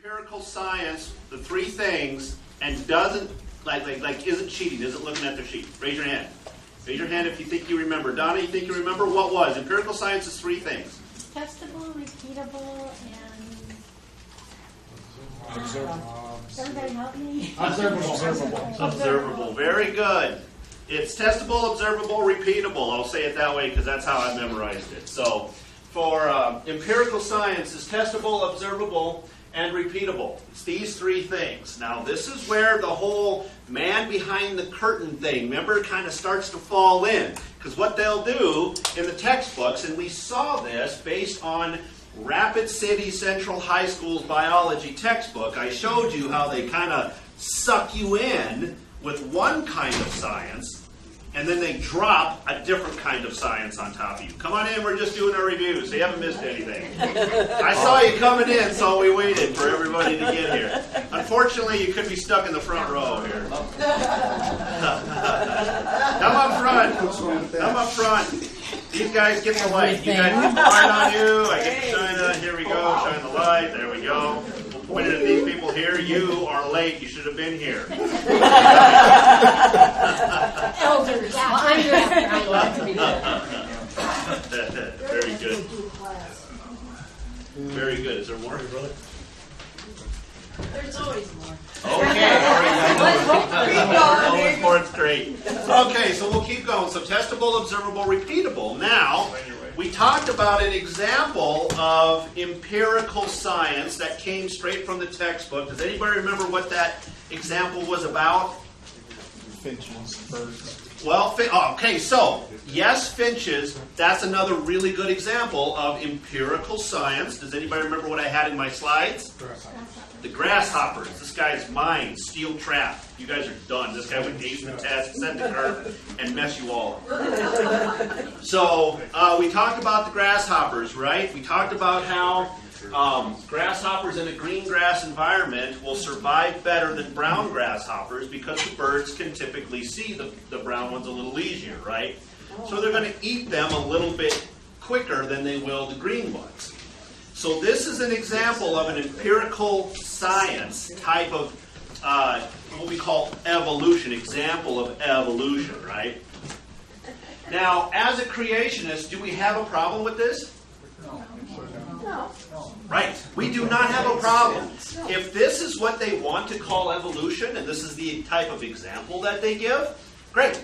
empirical science, the three things, and doesn't, isn't cheating, isn't looking at their sheet? Raise your hand. Raise your hand if you think you remember. Donna, you think you remember? What was? Empirical science is three things. Testable, repeatable, and... Observable. Everybody help me? Observable. Observable. Very good. It's testable, observable, repeatable. I'll say it that way because that's how I memorized it. So, for empirical science, it's testable, observable, and repeatable. It's these three things. Now, this is where the whole man behind the curtain thing, remember, kind of starts to fall in. Because what they'll do in the textbooks, and we saw this based on Rapid City Central High School's biology textbook, I showed you how they kind of suck you in with one kind of science, and then they drop a different kind of science on top of you. Come on in, we're just doing a review, so you haven't missed anything. I saw you coming in, so we waited for everybody to get here. Unfortunately, you could be stuck in the front row here. Come up front. Come up front. These guys get the light. You guys get the light on you. I get to shine on. Here we go. Shine the light. There we go. We'll point it at these people here. You are late. You should have been here. Elders. I'm glad to be there. Very good. Very good. Is there more? There's always more. Okay, all right. Fourth grade. Okay, so we'll keep going. So testable, observable, repeatable. Now, we talked about an example of empirical science that came straight from the textbook. Does anybody remember what that example was about? Finches, birds. Well, okay, so, yes, finches. That's another really good example of empirical science. Does anybody remember what I had in my slides? The grasshoppers. This guy's mine. Steel trap. You guys are done. This guy would ace the test, send the curve, and mess you all up. So, we talked about the grasshoppers, right? We talked about how grasshoppers in a green grass environment will survive better than brown grasshoppers because the birds can typically see the brown ones a little easier, right? So they're going to eat them a little bit quicker than they will the green ones. So this is an example of an empirical science type of what we call evolution, example of evolution, right? Now, as a creationist, do we have a problem with this? No. Right. We do not have a problem. If this is what they want to call evolution, and this is the type of example that they give, great.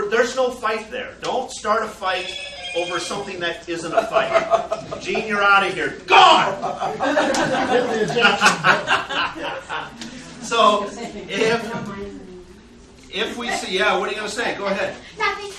There's no fight there. Don't start a fight over something that isn't a fight. Gene, you're out of here. Gone! So, if we see, yeah, what are you going to say? Go ahead. Nothing.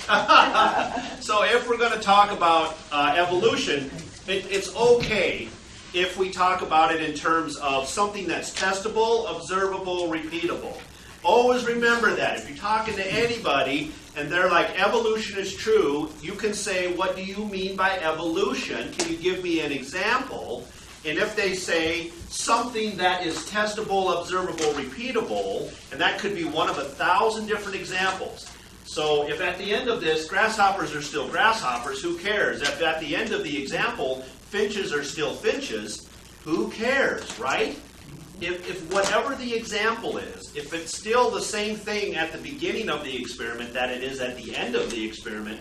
So if we're going to talk about evolution, it's okay if we talk about it in terms of something that's testable, observable, repeatable. Always remember that. If you're talking to anybody and they're like, evolution is true, you can say, what do you mean by evolution? Can you give me an example? And if they say something that is testable, observable, repeatable, and that could be one of 1,000 different examples. So if at the end of this, grasshoppers are still grasshoppers, who cares? If at the end of the example, finches are still finches, who cares, right? If whatever the example is, if it's still the same thing at the beginning of the experiment that it is at the end of the experiment,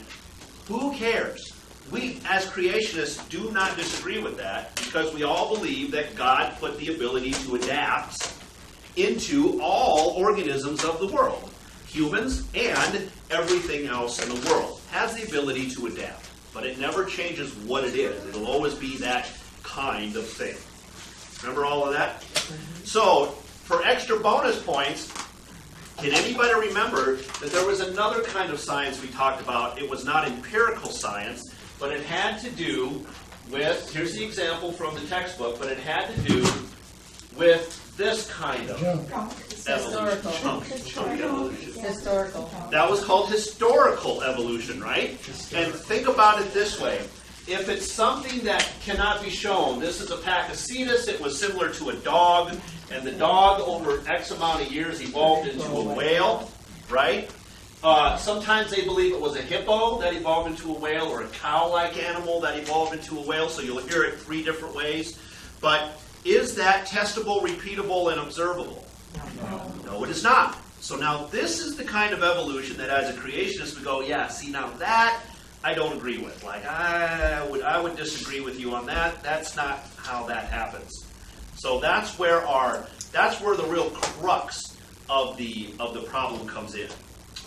who cares? We, as creationists, do not disagree with that because we all believe that God put the ability to adapt into all organisms of the world. Humans and everything else in the world has the ability to adapt, but it never changes what it is. It'll always be that kind of thing. Remember all of that? So, for extra bonus points, can anybody remember that there was another kind of science we talked about? It was not empirical science, but it had to do with, here's the example from the textbook, but it had to do with this kind of evolution. Chunk evolution. Historical. That was called historical evolution, right? And think about it this way. If it's something that cannot be shown, this is a Pakicetus, it was similar to a dog, and the dog over X amount of years evolved into a whale, right? Sometimes they believe it was a hippo that evolved into a whale, or a cow-like animal that evolved into a whale, so you'll hear it 3 different ways. But Is that testable, repeatable, and observable? No, it is not. So now this is the kind of evolution that as a creationist we go, yeah, see now that I don't agree with. Like I would disagree with you on that. That's not how that happens. So that's where the real crux of the problem comes in.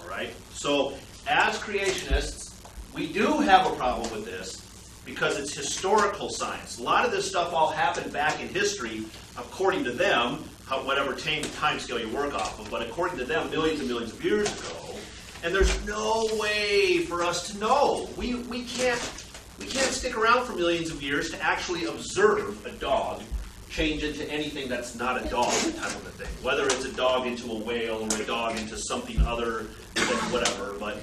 All right? So as creationists, we do have a problem with this because it's historical science. A lot of this stuff all happened back in history, according to them, whatever time scale you work off of, but according to them, millions and millions of years ago. And there's no way for us to know. We can't stick around for millions of years to actually observe a dog change into anything that's not a dog type of a thing. Whether it's a dog into a whale or a dog into something other than whatever, but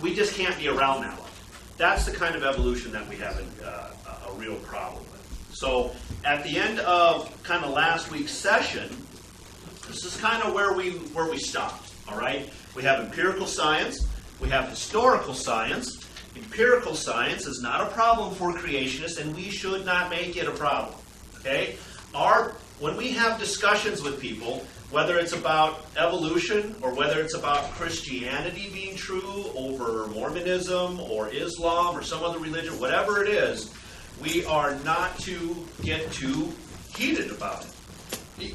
we just can't be around that one. That's the kind of evolution that we have a real problem with. So at the end of kind of last week's session, this is kind of where we stopped. All right, we have empirical science, we have historical science. Empirical science is not a problem for creationists, and we should not make it a problem. Okay, when we have discussions with people, whether it's about evolution or whether it's about Christianity being true over Mormonism or Islam or some other religion, whatever it is, we are not to get too heated about it.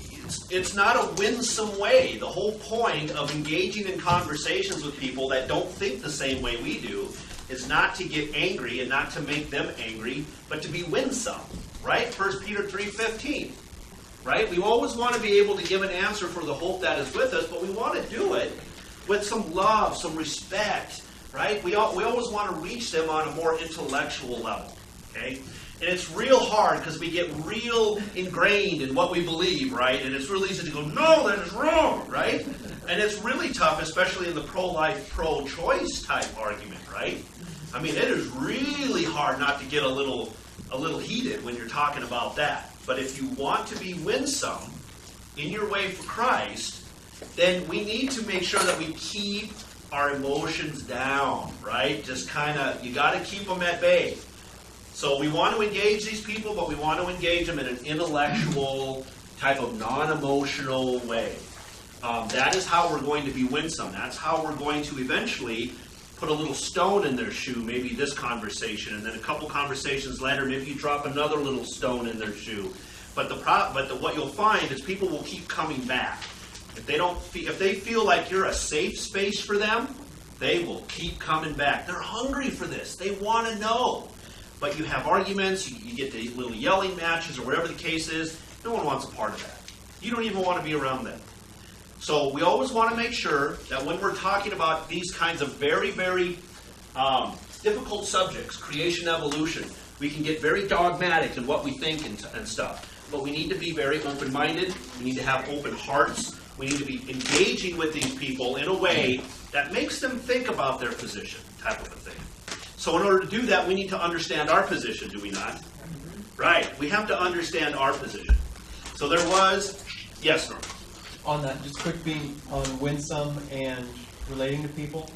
It's not a winsome way. The whole point of engaging in conversations with people that don't think the same way we do is not to get angry and not to make them angry, but to be winsome. Right? 1 Peter 3:15. Right? We always want to be able to give an answer for the hope that is with us, but we want to do it with some love, some respect. Right? We always want to reach them on a more intellectual level. Okay? And it's real hard because we get real ingrained in what we believe, right? And it's real easy to go, no, that is wrong, right? And it's really tough, especially in the pro-life, pro-choice type argument, right? I mean, it is really hard not to get a little heated when you're talking about that. But if you want to be winsome in your way for Christ, then we need to make sure that we keep our emotions down, right? Just kind of, you got to keep them at bay. So we want to engage these people, but we want to engage them in an intellectual type of non-emotional way. That is how we're going to be winsome. That's how we're going to eventually put a little stone in their shoe, maybe this conversation, and then a couple conversations later, maybe you drop another little stone in their shoe. But what you'll find is people will keep coming back. If they feel like you're a safe space for them, they will keep coming back. They're hungry for this. They want to know. But you have arguments, you get the little yelling matches, or whatever the case is. No one wants a part of that. You don't even want to be around them. So we always want to make sure that when we're talking about these kinds of very, very difficult subjects, creation, evolution, we can get very dogmatic in what we think and stuff. But we need to be very open-minded. We need to have open hearts. We need to be engaging with these people in a way that makes them think about their position, type of a thing. So in order to do that, we need to understand our position, do we not? Right. We have to understand our position. So there was... Yes, Norm. On that, just quick being on winsome and relating to people,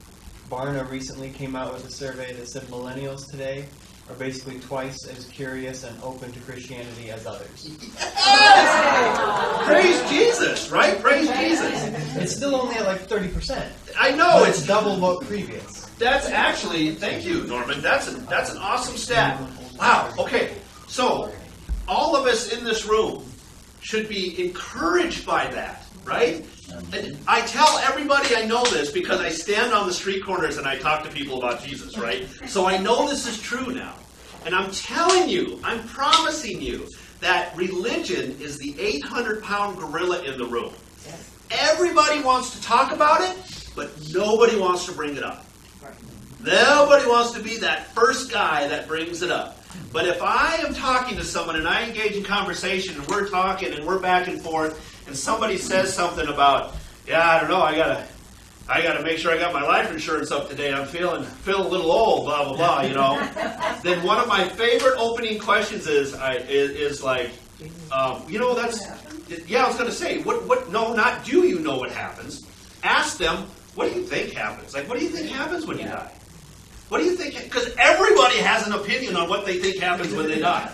Barna recently came out with a survey that said millennials today are basically twice as curious and open to Christianity as others. Praise Jesus, right? Praise Jesus. It's still only at like 30%. I know. It's double what previous. That's actually, thank you, Norman. That's an awesome stat. Wow. Okay. So, all of us in this room should be encouraged by that, right? And I tell everybody I know this because I stand on the street corners and I talk to people about Jesus, right? So I know this is true now. And I'm telling you, I'm promising you that religion is the 800-pound gorilla in the room. Everybody wants to talk about it, but nobody wants to bring it up. Nobody wants to be that first guy that brings it up. But if I am talking to someone and I engage in conversation and we're talking and we're back and forth and somebody says something about, yeah, I don't know, I gotta make sure I got my life insurance up to date. I'm feeling a little old, blah blah blah, you know. Then one of my favorite opening questions is like, you know, that's yeah. I was going to say, what? No, not do you know what happens? Ask them, what do you think happens? Like, what do you think happens when you die? What do you think? Because everybody has an opinion on what they think happens when they die,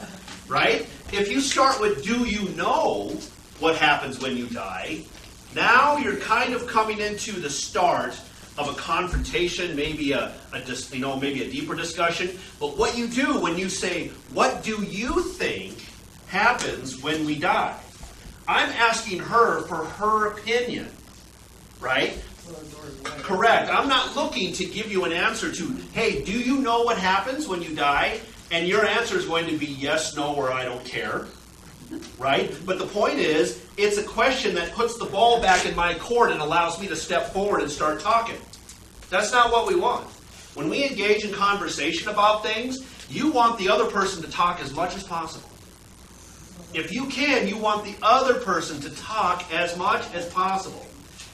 right? If you start with, do you know what happens when you die? Now you're kind of coming into the start of a confrontation, maybe maybe a deeper discussion. But what you do when you say, what do you think happens when we die? I'm asking her for her opinion, right? Correct. I'm not looking to give you an answer to, hey, do you know what happens when you die? And your answer is going to be yes, no, or I don't care. Right? But the point is, it's a question that puts the ball back in my court and allows me to step forward and start talking. That's not what we want. When we engage in conversation about things, you want the other person to talk as much as possible. If you can, you want the other person to talk as much as possible.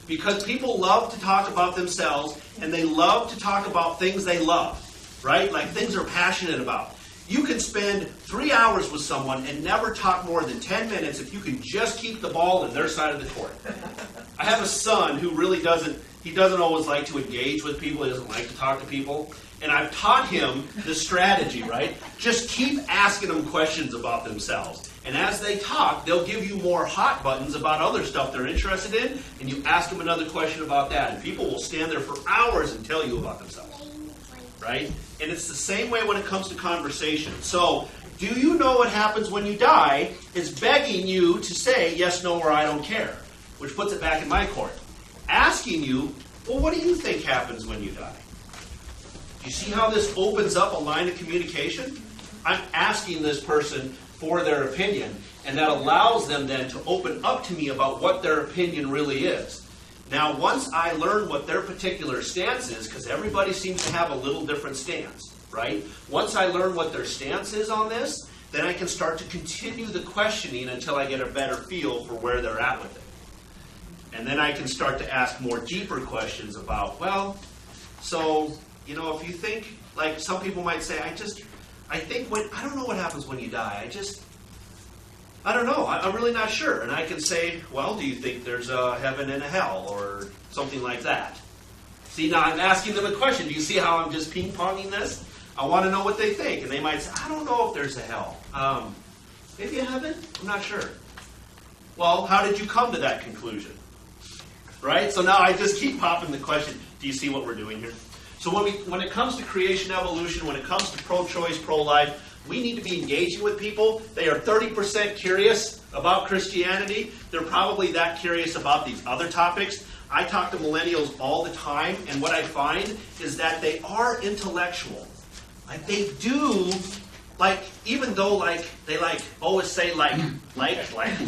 Because people love to talk about themselves, and they love to talk about things they love. Right? Like things they're passionate about. You can spend 3 hours with someone and never talk more than 10 minutes if you can just keep the ball in their side of the court. I have a son who really doesn't always like to engage with people. He doesn't like to talk to people. And I've taught him the strategy, right? Just keep asking them questions about themselves. And as they talk, they'll give you more hot buttons about other stuff they're interested in, and you ask them another question about that. And people will stand there for hours and tell you about themselves. Right? And it's the same way when it comes to conversation. So, do you know what happens when you die is begging you to say yes, no, or I don't care, which puts it back in my court. Asking you, well, what do you think happens when you die? Do you see how this opens up a line of communication? I'm asking this person for their opinion, and that allows them then to open up to me about what their opinion really is. Now, once I learn what their particular stance is, because everybody seems to have a little different stance, right? Once I learn what their stance is on this, then I can start to continue the questioning until I get a better feel for where they're at with it. And then I can start to ask more deeper questions about, well, so, if you think, like some people might say, I don't know what happens when you die. I don't know. I'm really not sure. And I can say, well, do you think there's a heaven and a hell or something like that? See, now I'm asking them a question. Do you see how I'm just ping-ponging this? I want to know what they think. And they might say, I don't know if there's a hell. Maybe a heaven? I'm not sure. Well, how did you come to that conclusion? Right? So now I just keep popping the question. Do you see what we're doing here? So when it comes to creation evolution, when it comes to pro-choice, pro-life, we need to be engaging with people. They are 30% curious about Christianity. They're probably that curious about these other topics. I talk to millennials all the time, and what I find is that they are intellectual. Like they do, even though they always say like every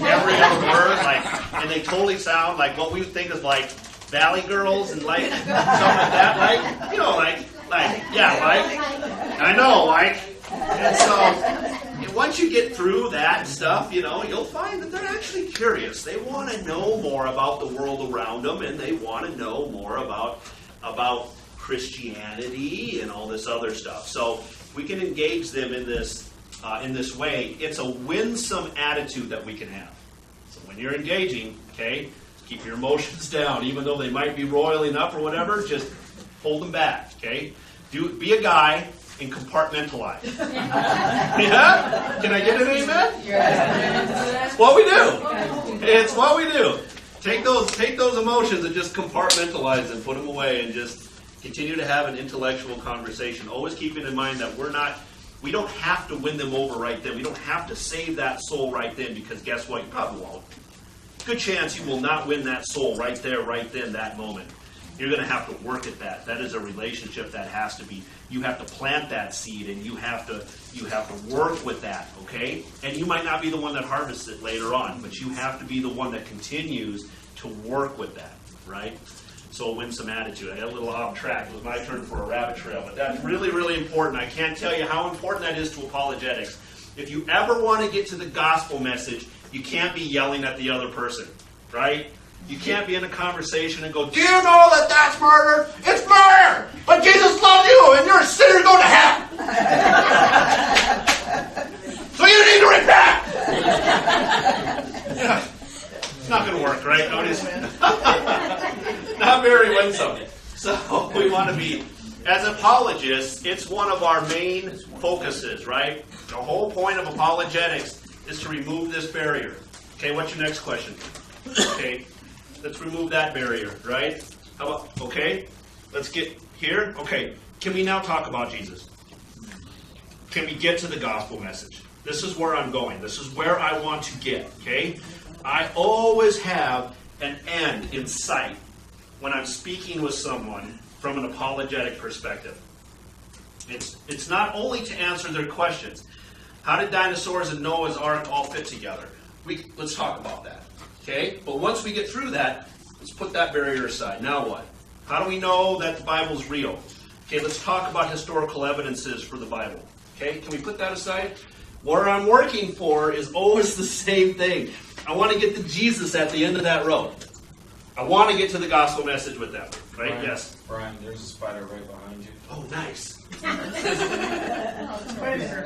other word, and they totally sound like what we think is like Valley Girls and something like that, I know, And so, once you get through that stuff, you'll find that they're actually curious. They want to know more about the world around them, and they want to know more about Christianity and all this other stuff. So we can engage them in this way. It's a winsome attitude that we can have. So when you're engaging, okay, keep your emotions down, even though they might be roiling up or whatever. Just hold them back, okay? Be a guy. And compartmentalize. Yeah? Can I get an amen? It's what we do. It's what we do. Take those emotions and just compartmentalize them, put them away, and just continue to have an intellectual conversation. Always keeping in mind that we don't have to win them over right then. We don't have to save that soul right then, because guess what? You probably won't. Good chance you will not win that soul right there, right then, that moment. You're going to have to work at that. That is a relationship that has to be. You have to plant that seed, and you have to work with that. Okay, and you might not be the one that harvests it later on, but you have to be the one that continues to work with that. Right. So win some attitude. I got a little off track. It was my turn for a rabbit trail, but that's really, really important. I can't tell you how important that is to apologetics. If you ever want to get to the gospel message, you can't be yelling at the other person. Right. You can't be in a conversation and go, do you know that that's murder? It's murder! But Jesus loves you and you're a sinner going to hell! So you need to repent! Yeah. It's not going to work, right? Not very winsome. So we want to be, as apologists, it's one of our main focuses, right? The whole point of apologetics is to remove this barrier. Okay, what's your next question? Okay, let's remove that barrier, right? How about, okay, let's get here. Okay, can we now talk about Jesus? Can we get to the gospel message? This is where I'm going. This is where I want to get, okay? I always have an end in sight when I'm speaking with someone from an apologetic perspective. It's not only to answer their questions. How did dinosaurs and Noah's Ark all fit together? Let's talk about that, okay? But once we get through that, let's put that barrier aside. Now what? How do we know that the Bible's real? Okay, let's talk about historical evidences for the Bible. Okay, can we put that aside? What I'm working for is always the same thing. I want to get to Jesus at the end of that road. I want to get to the gospel message with them. Right? Brian, Yes. Brian, there's a spider right behind you. Oh, nice.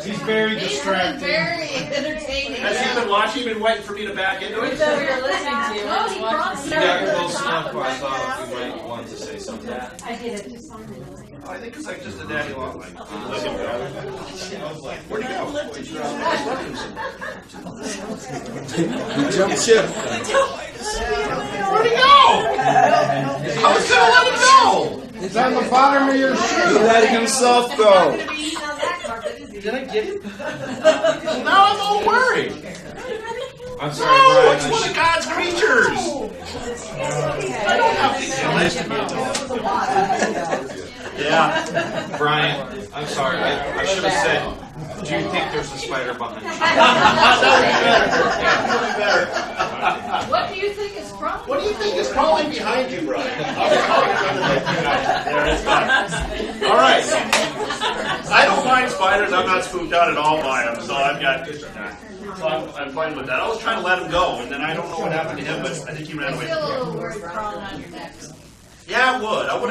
He's very distracting. Very entertaining. Has he been watching and waiting for me to back into it? So you're listening to No, he brought You got close enough where I thought you might want to say something. I did it just fine. Oh, I think it's like just a daddy long leg. Where'd he go? Jump ship. Where'd he go? I was going to let him go. It's on the bottom of your shoe. He let himself go. Did I get him? Now I'm all worried. I'm sorry, No, Brian. it's one of God's creatures. I don't have to kill it. Yeah. Brian, I'm sorry. I should have said, do you think there's a spider behind you? What do you think is wrong? What do you think is crawling behind you, Brian? There it's fine. All right. I don't mind spiders. I'm not spooked out at all by them, so I've got. So I'm fine with that. I was trying to let him go, and then I don't know what happened to him, but I think he ran away. I feel a little worried crawling on your neck. Yeah, it would. That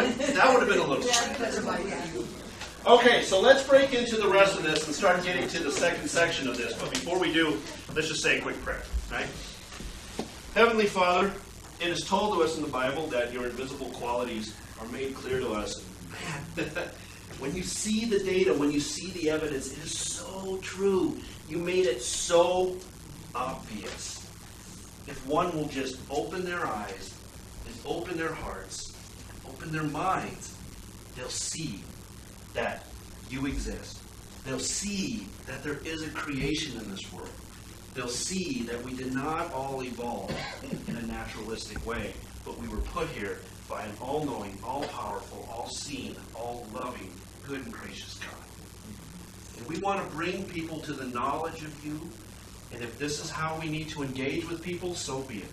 would have been a little strange. Okay, so let's break into the rest of this and start getting to the second section of this. But before we do, let's just say a quick prayer, right? Heavenly Father, it is told to us in the Bible that your invisible qualities are made clear to us. Man, when you see the data, when you see the evidence, it is so true. You made it so obvious. If one will just open their eyes and open their hearts, open their minds, they'll see that you exist. They'll see that there is a creation in this world. They'll see that we did not all evolve in a naturalistic way, but we were put here by an all-knowing, all-powerful, all-seeing, all-loving, good and gracious God. And we want to bring people to the knowledge of you, and if this is how we need to engage with people, so be it.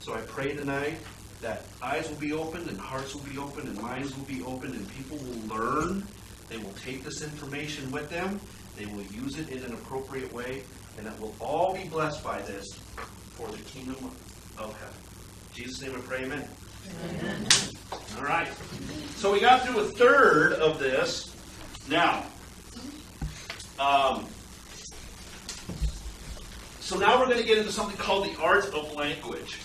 So I pray tonight that eyes will be opened, and hearts will be opened, and minds will be opened, and people will learn. They will take this information with them. They will use it in an appropriate way, and that we'll all be blessed by this for the kingdom of heaven. In Jesus' name I pray, amen. Amen. All right. So we got through a third of this. Now, so now we're going to get into something called the art of language.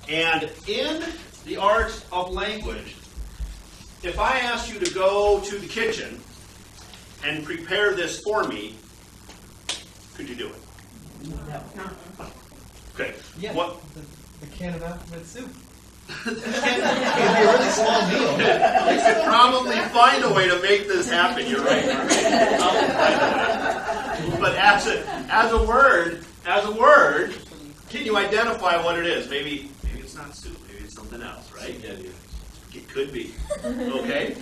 And in the art of language, if I asked you to go to the kitchen and prepare this for me, could you do it? No. Okay. Yeah. What? The can of alphabet soup. It'd be a really small meal. You could probably find a way to make this happen. You're right. But as a word, can you identify what it is? Maybe it's not soup. Maybe it's something else, right? It could be. Okay.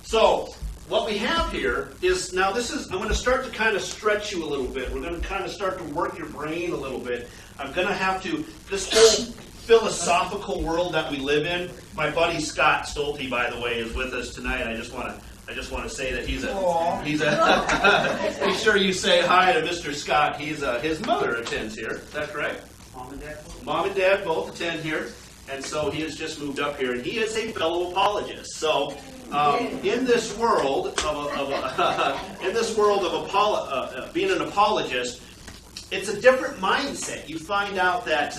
So what we have here is now I'm going to start to kind of stretch you a little bit. We're going to kind of start to work your brain a little bit. I'm going to have to this whole philosophical world that we live in. My buddy Scott Stolte, by the way, is with us tonight. I just want to say that he's make sure you say hi to Mr. Scott. His mother attends here. Is that correct? Mom and Dad both attend here, and so he has just moved up here, and he is a fellow apologist. So in this world of being an apologist, it's a different mindset. You find out that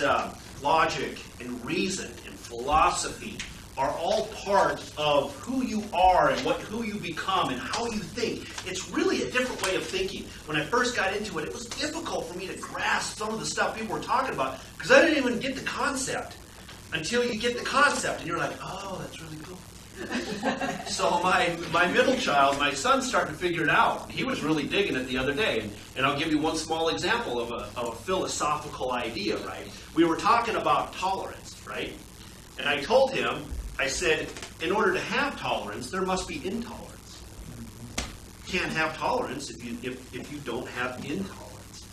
logic and reason and philosophy are all part of who you are and who you become and how you think. It's really a different way of thinking. When I first got into it, it was difficult for me to grasp some of the stuff people were talking about because I didn't even get the concept until you get the concept and you're like, oh, that's really cool. So my middle child, my son, started to figure it out. He was really digging it the other day. And I'll give you one small example of a philosophical idea, right? We were talking about tolerance, right? And I told him, I said, in order to have tolerance, there must be intolerance. You can't have tolerance if you don't have intolerance.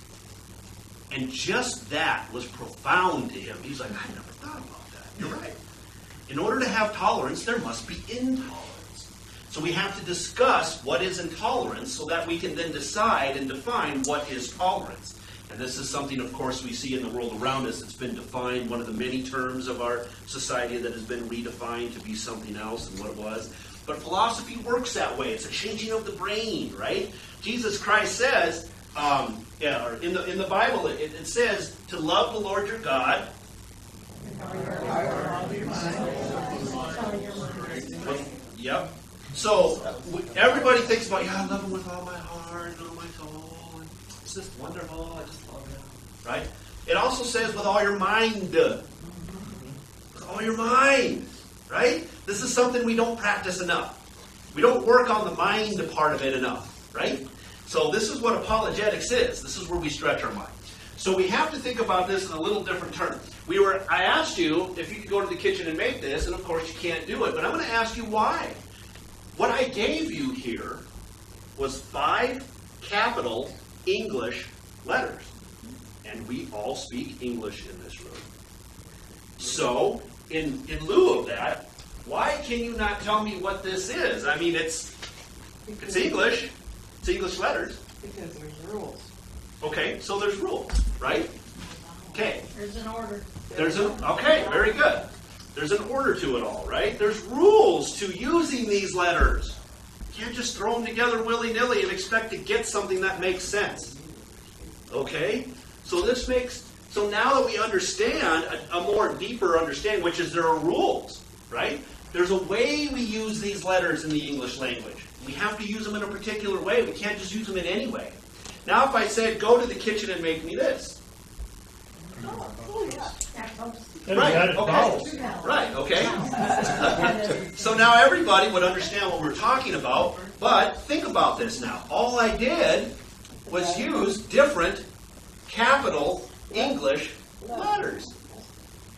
And just that was profound to him. He's like, I never thought about that. You're right. In order to have tolerance, there must be intolerance. So we have to discuss what is intolerance so that we can then decide and define what is tolerance. And this is something, of course, we see in the world around us. It's been defined, one of the many terms of our society that has been redefined to be something else than what it was. But philosophy works that way. It's a changing of the brain, right? Jesus Christ says, in the Bible, it says to love the Lord your God. Yep. So everybody thinks about, I love him with all my heart and all my soul. And it's just wonderful. I just love him. Right? It also says with all your mind. With all your mind. Right? This is something we don't practice enough. We don't work on the mind part of it enough. Right? So this is what apologetics is. This is where we stretch our mind. So we have to think about this in a little different term. I asked you if you could go to the kitchen and make this, and of course you can't do it, but I'm going to ask you why. What I gave you here was 5 capital English letters. And we all speak English in this room. So, in lieu of that, why can you not tell me what this is? I mean, it's English. It's English letters. Because there's rules. Okay, so there's rules, right? Okay. There's an order. Okay, very good. There's an order to it all, right? There's rules to using these letters. You can't just throw them together willy-nilly and expect to get something that makes sense. Okay? So now that we understand a more deeper understanding, which is there are rules, right? There's a way we use these letters in the English language. We have to use them in a particular way. We can't just use them in any way. Now if I said, go to the kitchen and make me this. Right, okay. So now everybody would understand what we're talking about, but think about this now. All I did was use different capital English letters,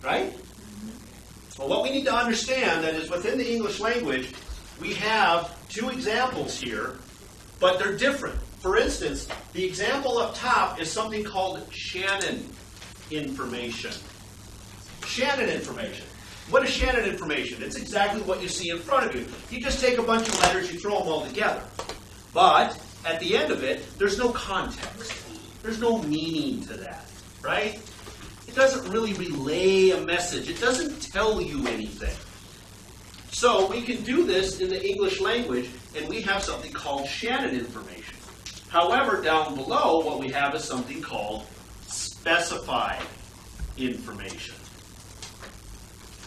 right? Well, what we need to understand that is within the English language, we have 2 examples here, but they're different. For instance, the example up top is something called Shannon information. Shannon information. What is Shannon information? It's exactly what you see in front of you. You just take a bunch of letters, you throw them all together. But at the end of it, there's no context. There's no meaning to that, right? It doesn't really relay a message. It doesn't tell you anything. So we can do this in the English language, and we have something called Shannon information. However, down below, what we have is something called specified information.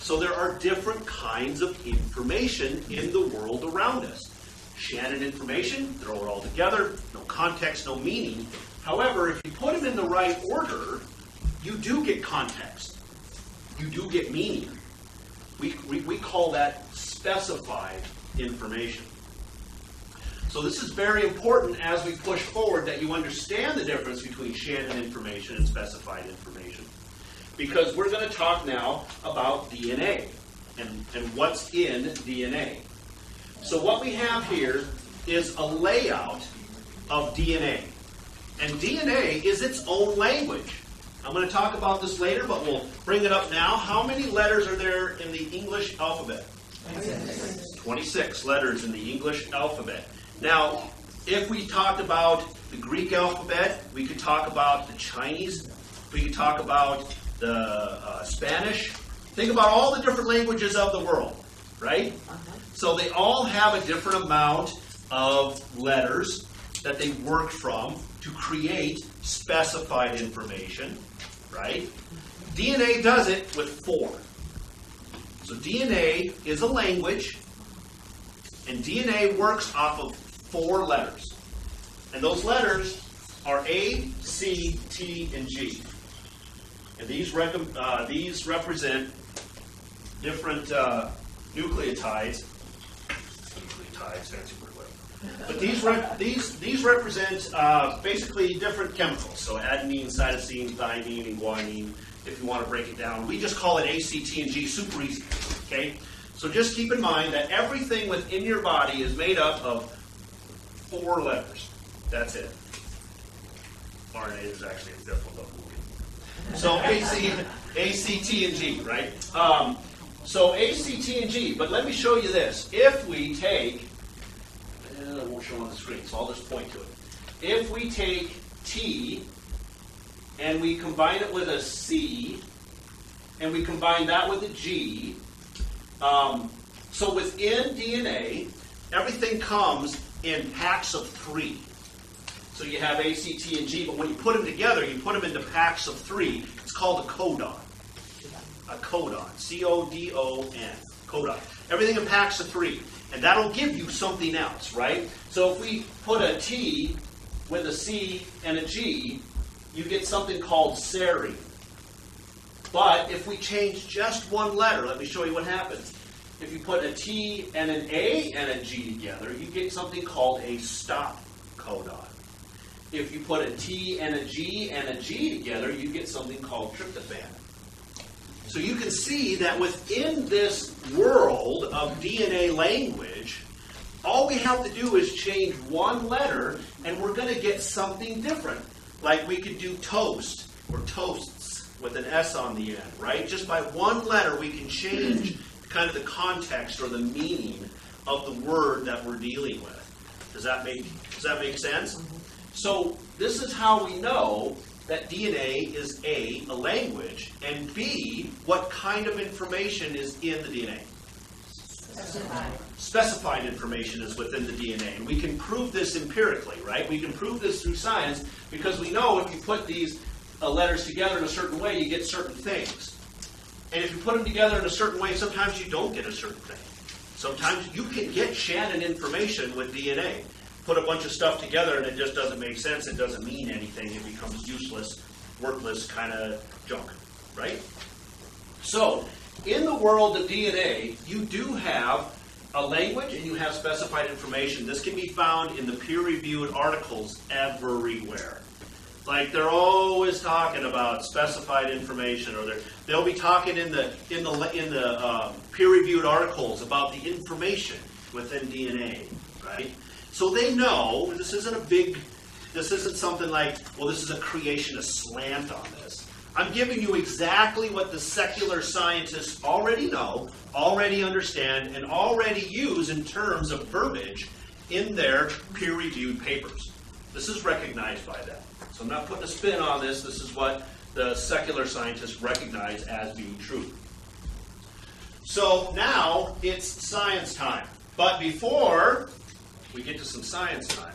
So there are different kinds of information in the world around us. Shannon information, throw it all together, no context, no meaning. However, if you put them in the right order, you do get context. You do get meaning. We call that specified information. So this is very important as we push forward that you understand the difference between Shannon information and specified information. Because we're going to talk now about DNA and what's in DNA. So what we have here is a layout of DNA. And DNA is its own language. I'm going to talk about this later, but we'll bring it up now. How many letters are there in the English alphabet? 26 letters in the English alphabet. Now, if we talked about the Greek alphabet, we could talk about the Chinese, we could talk about the Spanish. Think about all the different languages of the world, right? So they all have a different amount of letters that they work from to create specified information, right? DNA does it with 4. So DNA is a language, and DNA works off of 4 letters. And those letters are A, C, T, and G. And these represent different nucleotides. Nucleotides, fancy word, whatever. But these represent basically different chemicals. So adenine, cytosine, thymine, and guanine, if you want to break it down. We just call it A, C, T, and G, super easy. Okay? So just keep in mind that everything within your body is made up of 4 letters. That's it. RNA is actually a different movie. So A, C, T, and G, right? So A, C, T, and G. But let me show you this. If we take, I won't show on the screen, so I'll just point to it. If we take T and we combine it with a C and we combine that with a G, so within DNA, everything comes in packs of 3. So you have A, C, T, and G, but when you put them together, you put them into packs of 3. It's called a codon. A codon. C-O-D-O-N. Codon. Everything in packs of 3. And that'll give you something else, right? So if we put a T with a C and a G, you get something called serine. But if we change just one letter, let me show you what happens. If you put a T and an A and a G together, you get something called a stop codon. If you put a T and a G together, you get something called tryptophan. So you can see that within this world of DNA language, all we have to do is change one letter, and we're going to get something different. Like we could do toast, or toasts, with an S on the end, right? Just by one letter, we can change kind of the context or the meaning of the word that we're dealing with. Does that make sense? So this is how we know that DNA is A language, and B, what kind of information is in the DNA? Specified information is within the DNA. And we can prove this empirically, right? We can prove this through science because we know if you put these letters together in a certain way, you get certain things. And if you put them together in a certain way, sometimes you don't get a certain thing. Sometimes you can get Shannon information with DNA. Put a bunch of stuff together and it just doesn't make sense. It doesn't mean anything. It becomes useless, worthless kind of junk, right? So, in the world of DNA, you do have a language and you have specified information. This can be found in the peer-reviewed articles everywhere. Like they're always talking about specified information, or they'll be talking in the peer-reviewed articles about the information within DNA, right? So they know this isn't something like, well, this is a creationist slant on this. I'm giving you exactly what the secular scientists already know, already understand, and already use in terms of verbiage in their peer-reviewed papers. This is recognized by them. So I'm not putting a spin on this. This is what the secular scientists recognize as being true. So now it's science time. But before we get to some science time,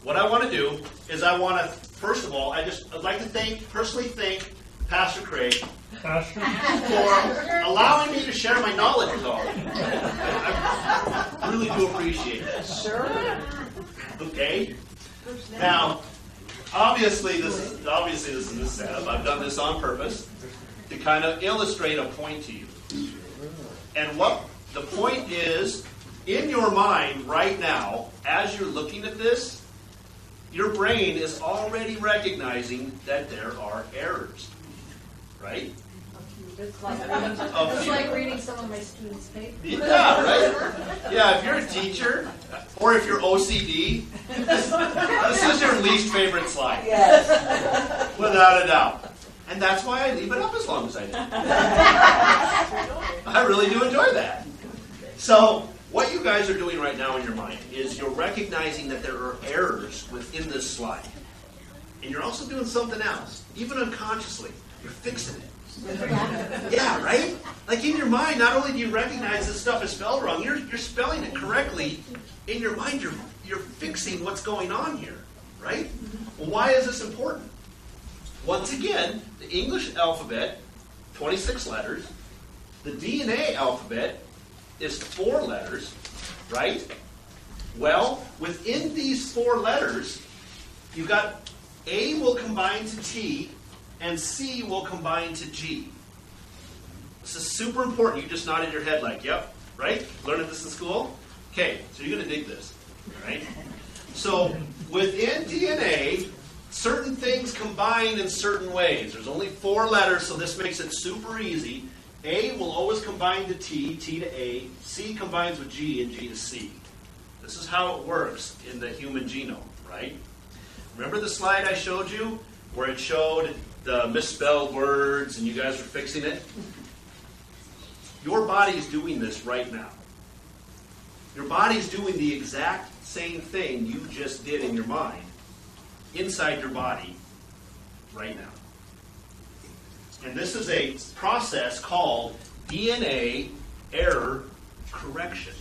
what I want to do is first of all, I'd like to personally thank Pastor Craig for allowing me to share my knowledge with all of you. I really do appreciate it. Sure. Okay? Now, obviously this is a setup. I've done this on purpose to kind of illustrate a point to you. And what the point is, in your mind right now, as you're looking at this, your brain is already recognizing that there are errors. Right? It's like reading some of my students' papers. Yeah, right? Yeah, if you're a teacher, or if you're OCD, this is your least favorite slide. Yes. Without a doubt. And that's why I leave it up as long as I do. I really do enjoy that. So, what you guys are doing right now in your mind is you're recognizing that there are errors within this slide. And you're also doing something else, even unconsciously. You're fixing it. Yeah, right? Like in your mind, not only do you recognize this stuff is spelled wrong, you're spelling it correctly. In your mind, you're fixing what's going on here, right? Well, why is this important? Once again, the English alphabet, 26 letters. the DNA alphabet is 4 letters, right? Well, within these 4 letters, you've got A will combine to T, and C will combine to G. This is super important. You just nodded your head like, yep, right? Learning this in school? Okay, so you're going to dig this, right? So within DNA, certain things combine in certain ways. There's only 4 letters, so this makes it super easy. A will always combine to T, T to A, C combines with G, and G to C. This is how it works in the human genome, right? Remember the slide I showed you where it showed the misspelled words and you guys were fixing it? Your body is doing this right now. Your body is doing the exact same thing you just did in your mind inside your body right now. And this is a process called DNA error correction.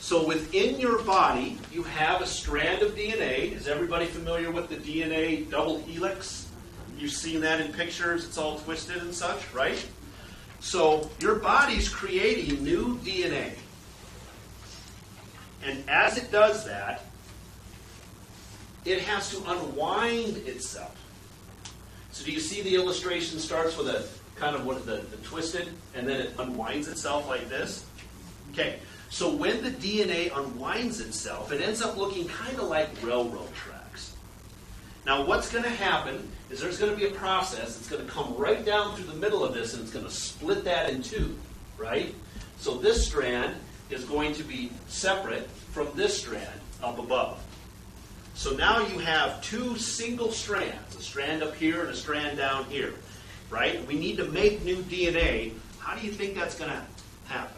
So within your body, you have a strand of DNA. Is everybody familiar with the DNA double helix? You've seen that in pictures. It's all twisted and such, right? So your body's creating new DNA. And as it does that, it has to unwind itself. So do you see the illustration starts with a kind of what the twisted, and then it unwinds itself like this? Okay, so when the DNA unwinds itself, it ends up looking kind of like railroad tracks. Now what's going to happen is there's going to be a process that's going to come right down through the middle of this, and it's going to split that in 2, right? So this strand is going to be separate from this strand up above. So now you have 2 single strands, a strand up here and a strand down here, right? We need to make new DNA. How do you think that's going to happen?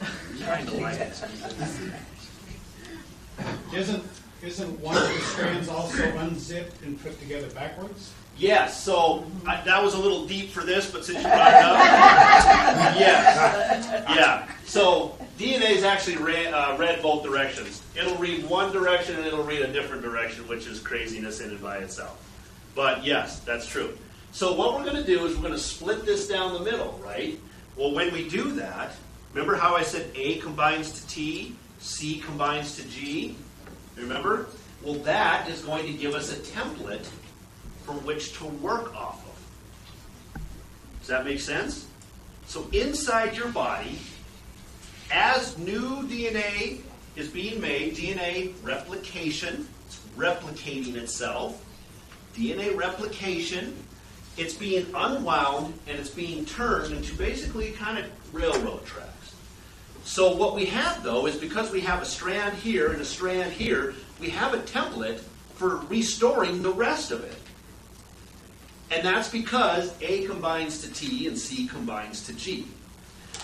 I'm trying to like it. Isn't one of the strands also unzipped and put together backwards? Yes, so that was a little deep for this, but since you brought it up, yes. Yeah. So DNA is actually read both directions. It'll read one direction and it'll read a different direction, which is craziness in and by itself. But yes, that's true. So what we're going to do is we're going to split this down the middle, right? Well, when we do that, remember how I said A combines to T, C combines to G? Remember? Well, that is going to give us a template from which to work off of. Does that make sense? So inside your body, as new DNA is being made, DNA replication, it's replicating itself. DNA replication, it's being unwound and it's being turned into basically kind of railroad tracks. So what we have, though, is because we have a strand here and a strand here, we have a template for restoring the rest of it. And that's because A combines to T and C combines to G.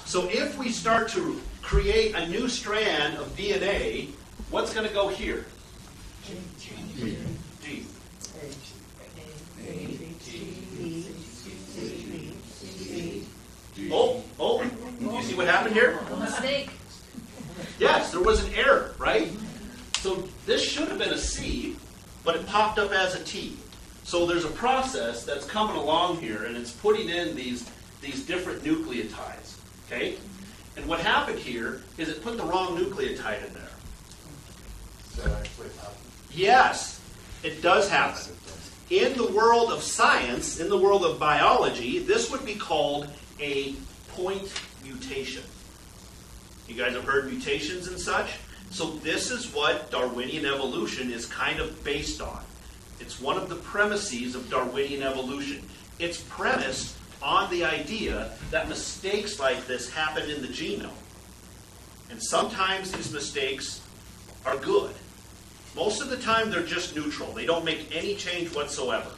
So if we start to create a new strand of DNA, what's going to go here? G. Oh, you see what happened here? Mistake. Yes, there was an error, right? So this should have been a C, but it popped up as a T. So there's a process that's coming along here, and it's putting in these different nucleotides, okay? And what happened here is it put the wrong nucleotide in there. Does that actually happen? Yes, it does happen. In the world of science, in the world of biology, this would be called a point mutation. You guys have heard mutations and such? So this is what Darwinian evolution is kind of based on. It's one of the premises of Darwinian evolution. It's premised on the idea that mistakes like this happen in the genome. And sometimes these mistakes are good. Most of the time they're just neutral. They don't make any change whatsoever.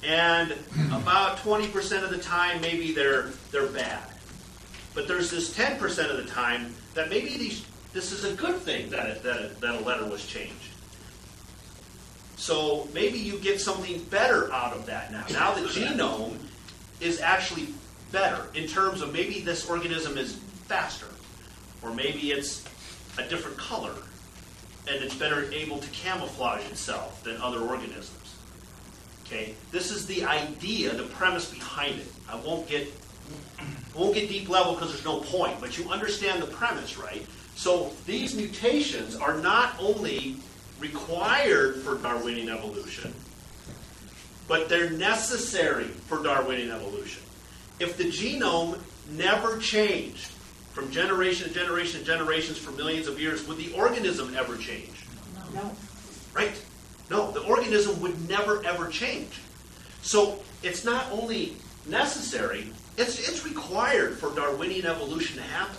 And about 20% of the time maybe they're bad. But there's this 10% of the time that maybe this is a good thing that a letter was changed. So maybe you get something better out of that now. Now the genome is actually better in terms of maybe this organism is faster, or maybe it's a different color, and it's better able to camouflage itself than other organisms. Okay, this is the idea, the premise behind it. I won't get deep level because there's no point, but you understand the premise, right? So these mutations are not only required for Darwinian evolution, but they're necessary for Darwinian evolution. If the genome never changed from generation to generation to generations for millions of years, would the organism ever change? No. Right? No, the organism would never ever change. So it's not only necessary, it's required for Darwinian evolution to happen.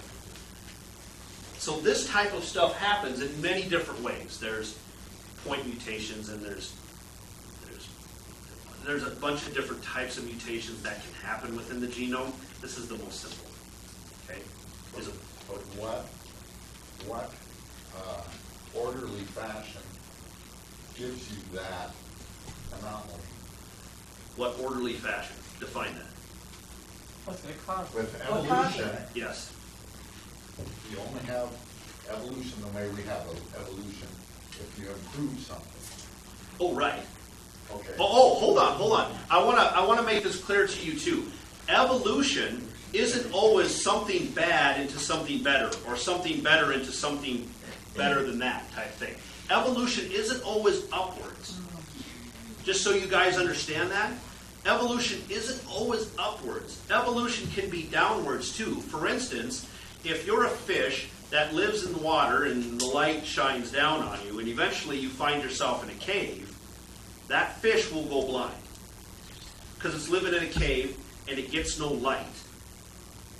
So this type of stuff happens in many different ways. There's point mutations, and there's a bunch of different types of mutations that can happen within the genome. This is the most simple. Okay? But what orderly fashion gives you that anomaly? What orderly fashion? Define that. What's it cause? With What evolution, causes it? Yes. you only have evolution the way we have evolution if you improve something. Oh, right. Okay. Oh, hold on. I want to make this clear to you too. Evolution isn't always something bad into something better, or something better into something better than that type thing. Evolution isn't always upwards. Just so you guys understand that, evolution isn't always upwards. Evolution can be downwards too. For instance, if you're a fish that lives in the water and the light shines down on you, and eventually you find yourself in a cave, that fish will go blind because it's living in a cave and it gets no light.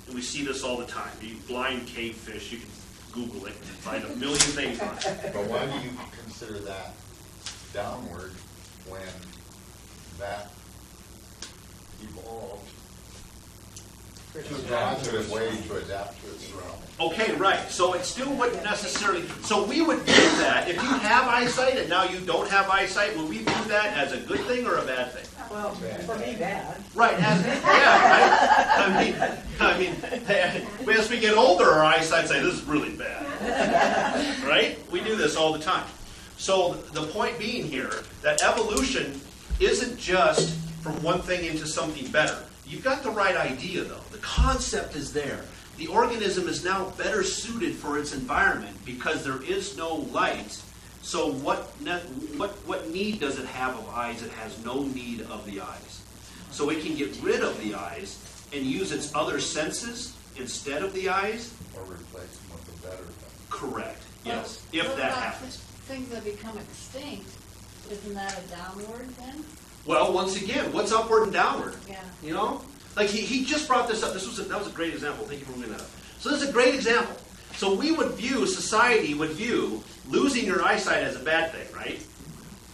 And we see this all the time. You blind cave fish, you can Google it and find a million things on it. But why do you consider that downward when that evolved in a positive way to adapt to its surroundings? Okay, right. So it still wouldn't necessarily. So we would view that if you have eyesight and now you don't have eyesight, would we view that as a good thing or a bad thing? Well, for me, bad. Right. I mean, as we get older, our eyesight say this is really bad. Right? We do this all the time. So the point being here that evolution isn't just from one thing into something better. You've got the right idea, though. The concept is there. The organism is now better suited for its environment because there is no light. So what need does it have of eyes? It has no need of the eyes. So it can get rid of the eyes and use its other senses instead of the eyes. Or replace them with a better thing. Correct. Yes. Well, If what that about happens. Things that become extinct, isn't that a downward then? Well, once again, what's upward and downward? Yeah. You know? Like that just brought this up. That was a great example. Thank you for bringing that up. So this is a great example. So society would view losing your eyesight as a bad thing, right?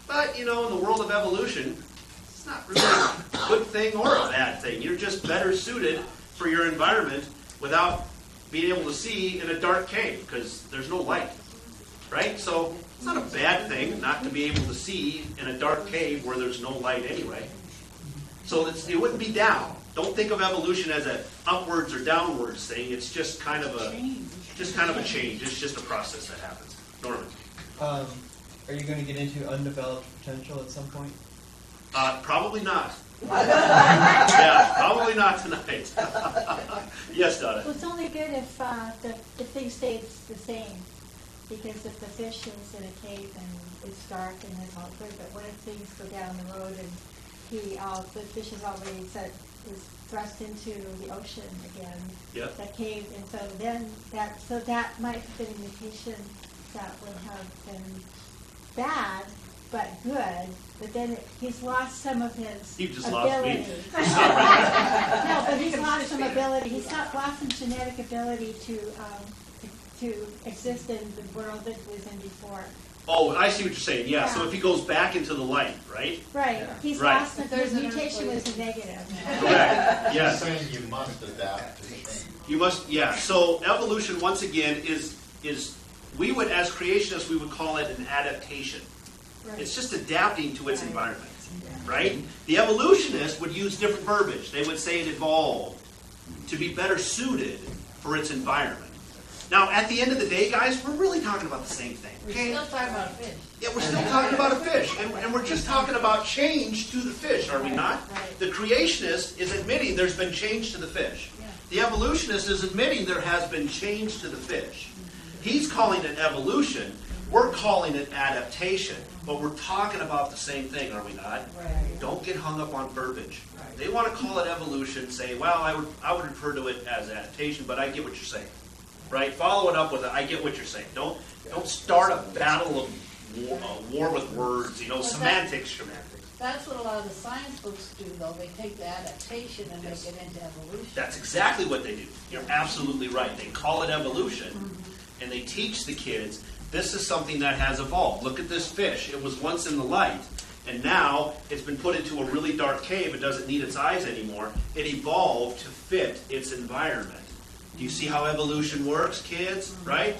But, in the world of evolution, it's not really a good thing or a bad thing. You're just better suited for your environment without being able to see in a dark cave because there's no light, right? So it's not a bad thing not to be able to see in a dark cave where there's no light anyway. So it wouldn't be down. Don't think of evolution as an upwards or downwards thing. It's just kind of a change. It's just a process that happens. Norman. Are you going to get into undeveloped potential at some point? Probably not. Yeah, probably not tonight. Yes, Donna. Well, it's only good if the thing stays the same. Because if the fish is in a cave and it's dark and it's all good, but what if things go down the road and the fish is already is thrust into the ocean again, Yep. that cave, and so that might have been a mutation that would have been bad but good, but then he's lost some of his You just ability. lost me. Stop right No, but he's lost some ability. He's not lost some genetic ability to exist in the world that he was in before. Oh, I see what you're saying. Yeah, so if he goes back into the light, right? Right. He's Right. lost his mutation was a negative. Correct. Yes. You're saying you must adapt to change. You must, yeah. So evolution, once again, is we would, as creationists, we would call it an adaptation. Right. It's just adapting to its environment, right? The evolutionist would use different verbiage. They would say it evolved to be better suited for its environment. Now, at the end of the day, guys, we're really talking about the same thing. We're Okay? still talking about fish. Yeah, we're still talking about a fish, and we're just talking about change to the fish, are we not? Right. The creationist is admitting there's been change to the fish. Yeah. The evolutionist is admitting there has been change to the fish. He's calling it evolution. We're calling it adaptation. But we're talking about the same thing, are we not? Right. Don't get hung up on verbiage. They want to call it evolution, say, well, I would refer to it as adaptation, but I get what you're saying. Right? Follow it up with I get what you're saying. Don't start a battle of war with words, semantics. That's what a lot of the science books do, though. They take the adaptation and make it into evolution. That's exactly what they do. You're absolutely right. They call it evolution, and they teach the kids, this is something that has evolved. Look at this fish. It was once in the light, and now it's been put into a really dark cave. It doesn't need its eyes anymore. It evolved to fit its environment. Do you see how evolution works, kids? Right?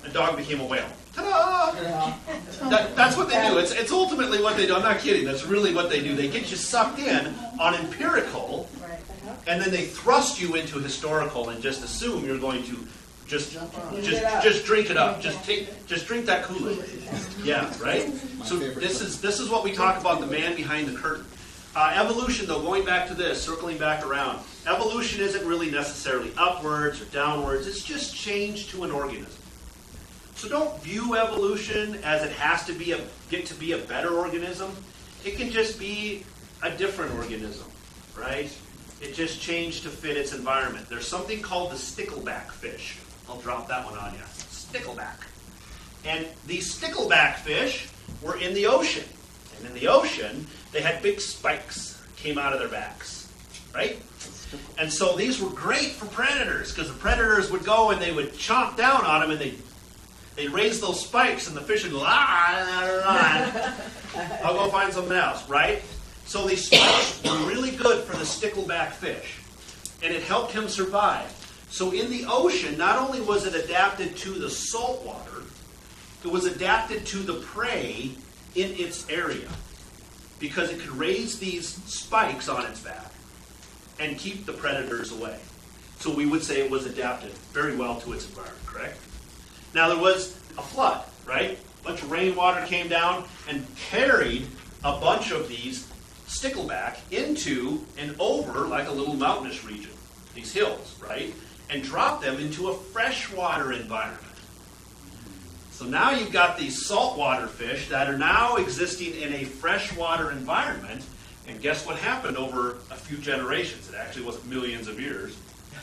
A dog became a whale. Ta-da! That's what they do. It's ultimately what they do. I'm not kidding. That's really what they do. They get you sucked in on empirical, Right. and then they thrust you into historical and just assume you're going to just drink it up. Just drink that Kool-Aid. Yeah, right? So this is what we talk about, the man behind the curtain. Evolution, though, going back to this, circling back around, evolution isn't really necessarily upwards or downwards. It's just change to an organism. So don't view evolution as it has to get to be a better organism. It can just be a different organism, right? It just changed to fit its environment. There's something called the stickleback fish. I'll drop that one on you. Stickleback. And these stickleback fish were in the ocean. And in the ocean, they had big spikes came out of their backs, right? And so these were great for predators, because the predators would go and they would chomp down on them, and they'd raise those spikes, and the fish would go, I'll go find something else, right? So these spikes were really good for the stickleback fish, and it helped him survive. So in the ocean, not only was it adapted to the salt water, it was adapted to the prey in its area, because it could raise these spikes on its back and keep the predators away. So we would say it was adapted very well to its environment, correct? Now there was a flood, right? A bunch of rainwater came down and carried a bunch of these stickleback into and over like a little mountainous region, these hills, right? And dropped them into a freshwater environment. So now you've got these saltwater fish that are now existing in a freshwater environment, and guess what happened over a few generations? It actually wasn't millions of years.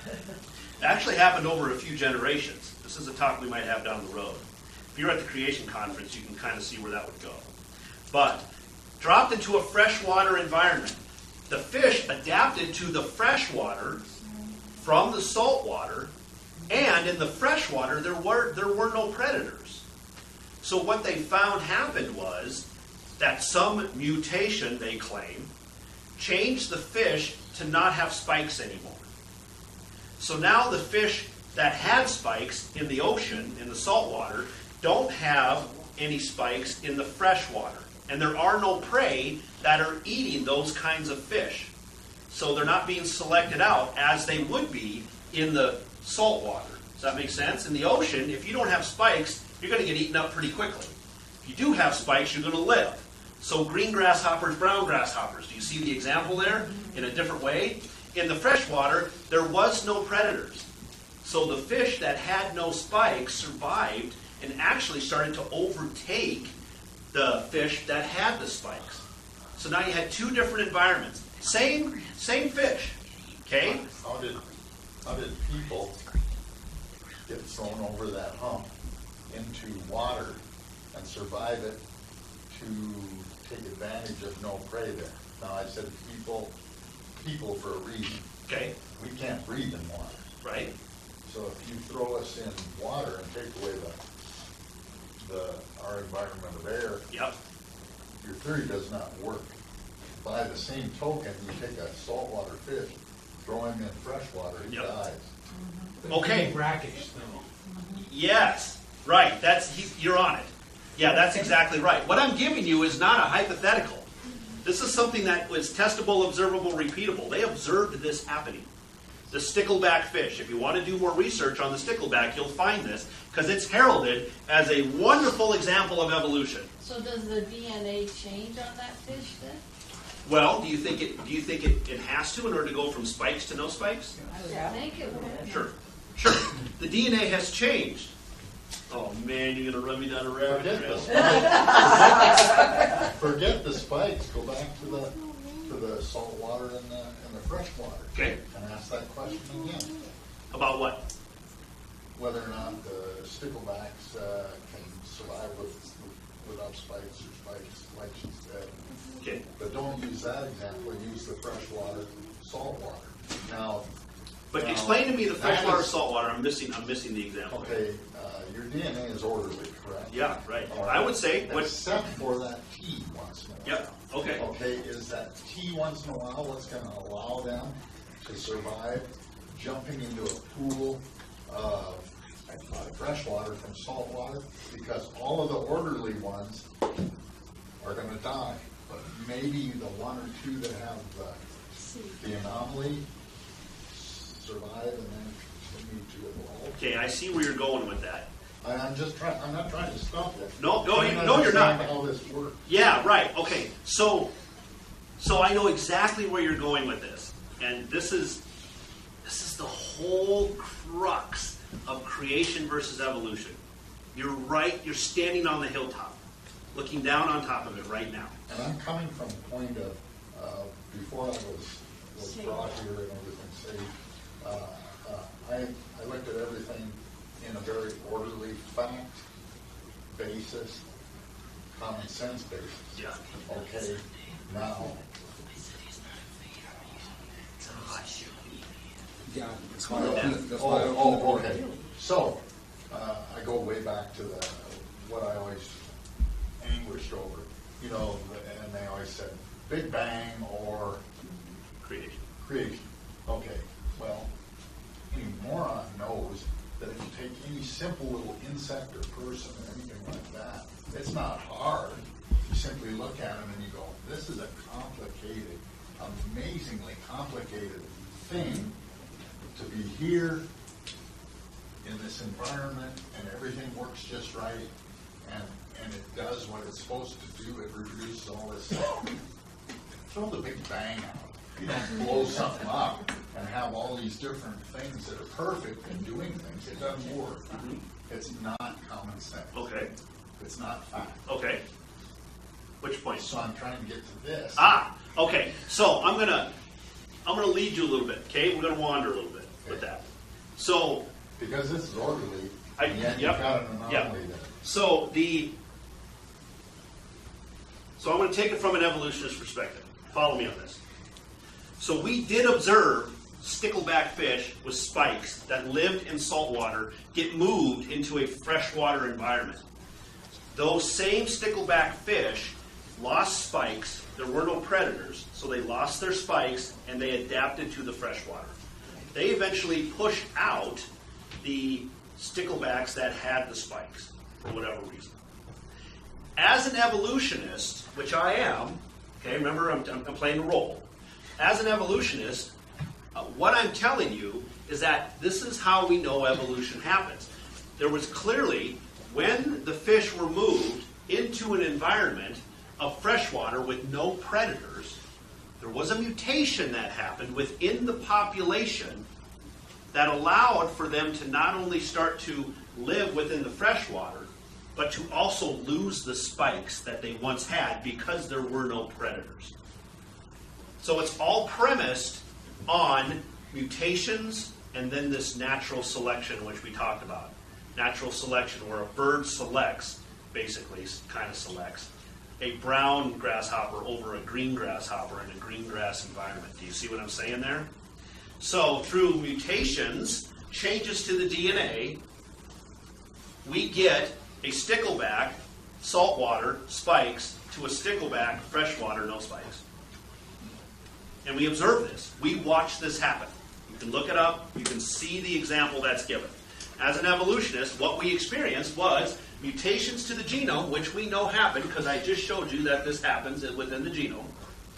It actually happened over a few generations. This is a talk we might have down the road. If you're at the Creation Conference, you can kind of see where that would go. But dropped into a freshwater environment. The fish adapted to the freshwater from the saltwater, and in the freshwater there were no predators. So what they found happened was that some mutation, they claim, changed the fish to not have spikes anymore. So now the fish that had spikes in the ocean, in the saltwater, don't have any spikes in the freshwater. And there are no prey that are eating those kinds of fish. So they're not being selected out as they would be in the saltwater. Does that make sense? In the ocean, if you don't have spikes, you're going to get eaten up pretty quickly. If you do have spikes, you're going to live. So green grasshoppers, brown grasshoppers. Do you see the example there in a different way? In the freshwater, there was no predators. So the fish that had no spikes survived and actually started to overtake the fish that had the spikes. So now you had two different environments. Same fish. Okay? How did people get thrown over that hump into water and survive it to take advantage of no prey there? Now I said people for a reason. Okay. We can't breathe in water. Right. So if you throw us in water and take away our environment of air, Yep. your theory does not work. By the same token, you take a saltwater fish, throw him in freshwater, he Yep. dies. Okay. Brackish, though. Yes. Right. You're on it. Yeah, that's exactly right. What I'm giving you is not a hypothetical. This is something that was testable, observable, repeatable. They observed this happening. the stickleback fish. If you want to do more research on the stickleback, you'll find this, because it's heralded as a wonderful example of evolution. So does the DNA change on that fish then? Well, do you think it has to in order to go from spikes to no spikes? I would think it would. Sure. The DNA has changed. Oh man, you're gonna run me down a rabbit trail. Forget the spikes. Go back to the salt water and the fresh water. Okay. And ask that question again. About what? Whether or not the sticklebacks can survive without spikes or spikes instead. Okay. But don't use that example. Use the fresh water, salt water. Now. But explain to me the freshwater, saltwater. I'm missing the example. Okay. Your DNA is orderly, correct? Yeah, right. All I would say except for that T once in a while. Yep. Okay. Okay, is that T once in a while what's going to allow them to survive jumping into a pool of fresh water from salt water? Because all of the orderly ones are going to die, but maybe the one or two that have the anomaly survive and then continue to evolve. Okay, I see where you're going with that. I'm not trying to stop you. No, you're not. How this works. Yeah, right. Okay, so I know exactly where you're going with this, and this is the whole crux of creation versus evolution. You're right. You're standing on the hilltop, looking down on top of it right now. And I'm coming from the point of before I was brought here and everything saved. I looked at everything in a very orderly fact basis, common sense basis. Yeah. Okay. Now. Yeah, that's why I opened Okay. So I go way back to what I always anguished over. You know, and they always said Big Bang or creation. Okay. Well, any moron knows that if you take any simple little insect or person or anything like that, it's not hard. You simply look at them and you go, this is a complicated, amazingly complicated thing to be here in this environment and everything works just right and it does what it's supposed to do. It reproduces all this stuff. Throw the Big Bang out. You don't blow something up and have all these different things that are perfect in doing things. It doesn't work. It's not common sense. Okay. It's not fact. Okay. Which point? So I'm trying to get to this. Okay. So I'm gonna lead you a little bit. Okay, we're gonna wander a little bit with that. So because this is orderly, and yet you've got an anomaly there. So I'm going to take it from an evolutionist perspective. Follow me on this. So we did observe stickleback fish with spikes that lived in salt water get moved into a freshwater environment. Those same stickleback fish lost spikes. There were no predators, so they lost their spikes and they adapted to the freshwater. They eventually pushed out the sticklebacks that had the spikes for whatever reason. As an evolutionist, which I am, okay, remember I'm playing the role. As an evolutionist, what I'm telling you is that this is how we know evolution happens. There was clearly, when the fish were moved into an environment of freshwater with no predators, there was a mutation that happened within the population that allowed for them to not only start to live within the freshwater, but to also lose the spikes that they once had because there were no predators. So it's all premised on mutations and then this natural selection, which we talked about. Natural selection, where a bird selects, basically, kind of selects, a brown grasshopper over a green grasshopper in a green grass environment. Do you see what I'm saying there? So through mutations, changes to the DNA, we get a stickleback, saltwater, spikes, to a stickleback, freshwater, no spikes. And we observe this. We watch this happen. You can look it up. You can see the example that's given. As an evolutionist, what we experienced was mutations to the genome, which we know happened because I just showed you that this happens within the genome,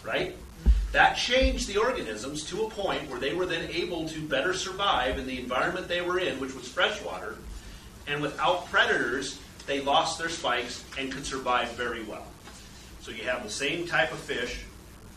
right? That changed the organisms to a point where they were then able to better survive in the environment they were in, which was freshwater. And without predators, they lost their spikes and could survive very well. So you have the same type of fish,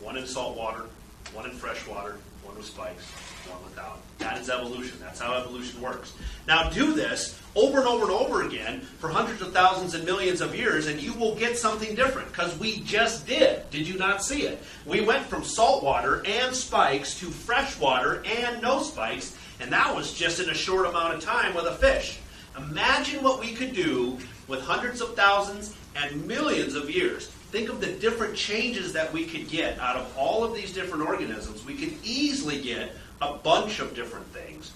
one in salt water, one in freshwater, one with spikes, one without. That is evolution. That's how evolution works. Now do this over and over and over again for hundreds of thousands and millions of years, and you will get something different, because we just did. Did you not see it? We went from salt water and spikes to freshwater and no spikes, and that was just in a short amount of time with a fish. Imagine what we could do with hundreds of thousands and millions of years. Think of the different changes that we could get out of all of these different organisms. We could easily get a bunch of different things.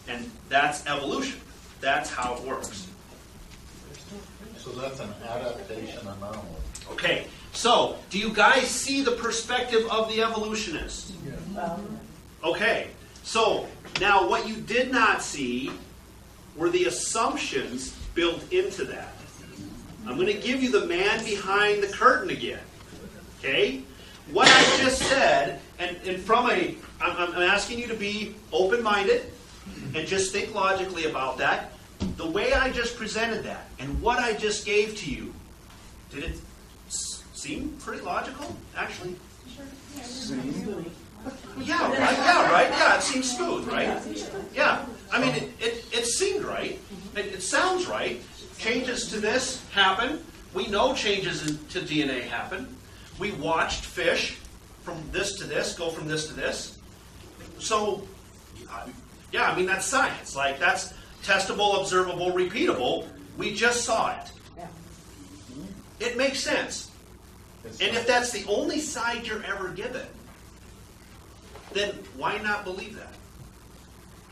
And that's evolution. That's how it works. So that's an adaptation anomaly. Okay, so do you guys see the perspective of the evolutionists? Okay, so now what you did not see were the assumptions built into that. I'm going to give you the man behind the curtain again. Okay? What I just said, and I'm asking you to be open-minded and just think logically about that. The way I just presented that and what I just gave to you, did it seem pretty logical, actually? Yeah, right? Yeah, right? Yeah, it seems smooth, right? Yeah. I mean, it seemed right. It sounds right. Changes to this happen. We know changes to DNA happen. We watched fish from this to this, go from this to this. So, yeah, I mean, that's science. Like, that's testable, observable, repeatable. We just saw it. It makes sense. And if that's the only side you're ever given, then why not believe that?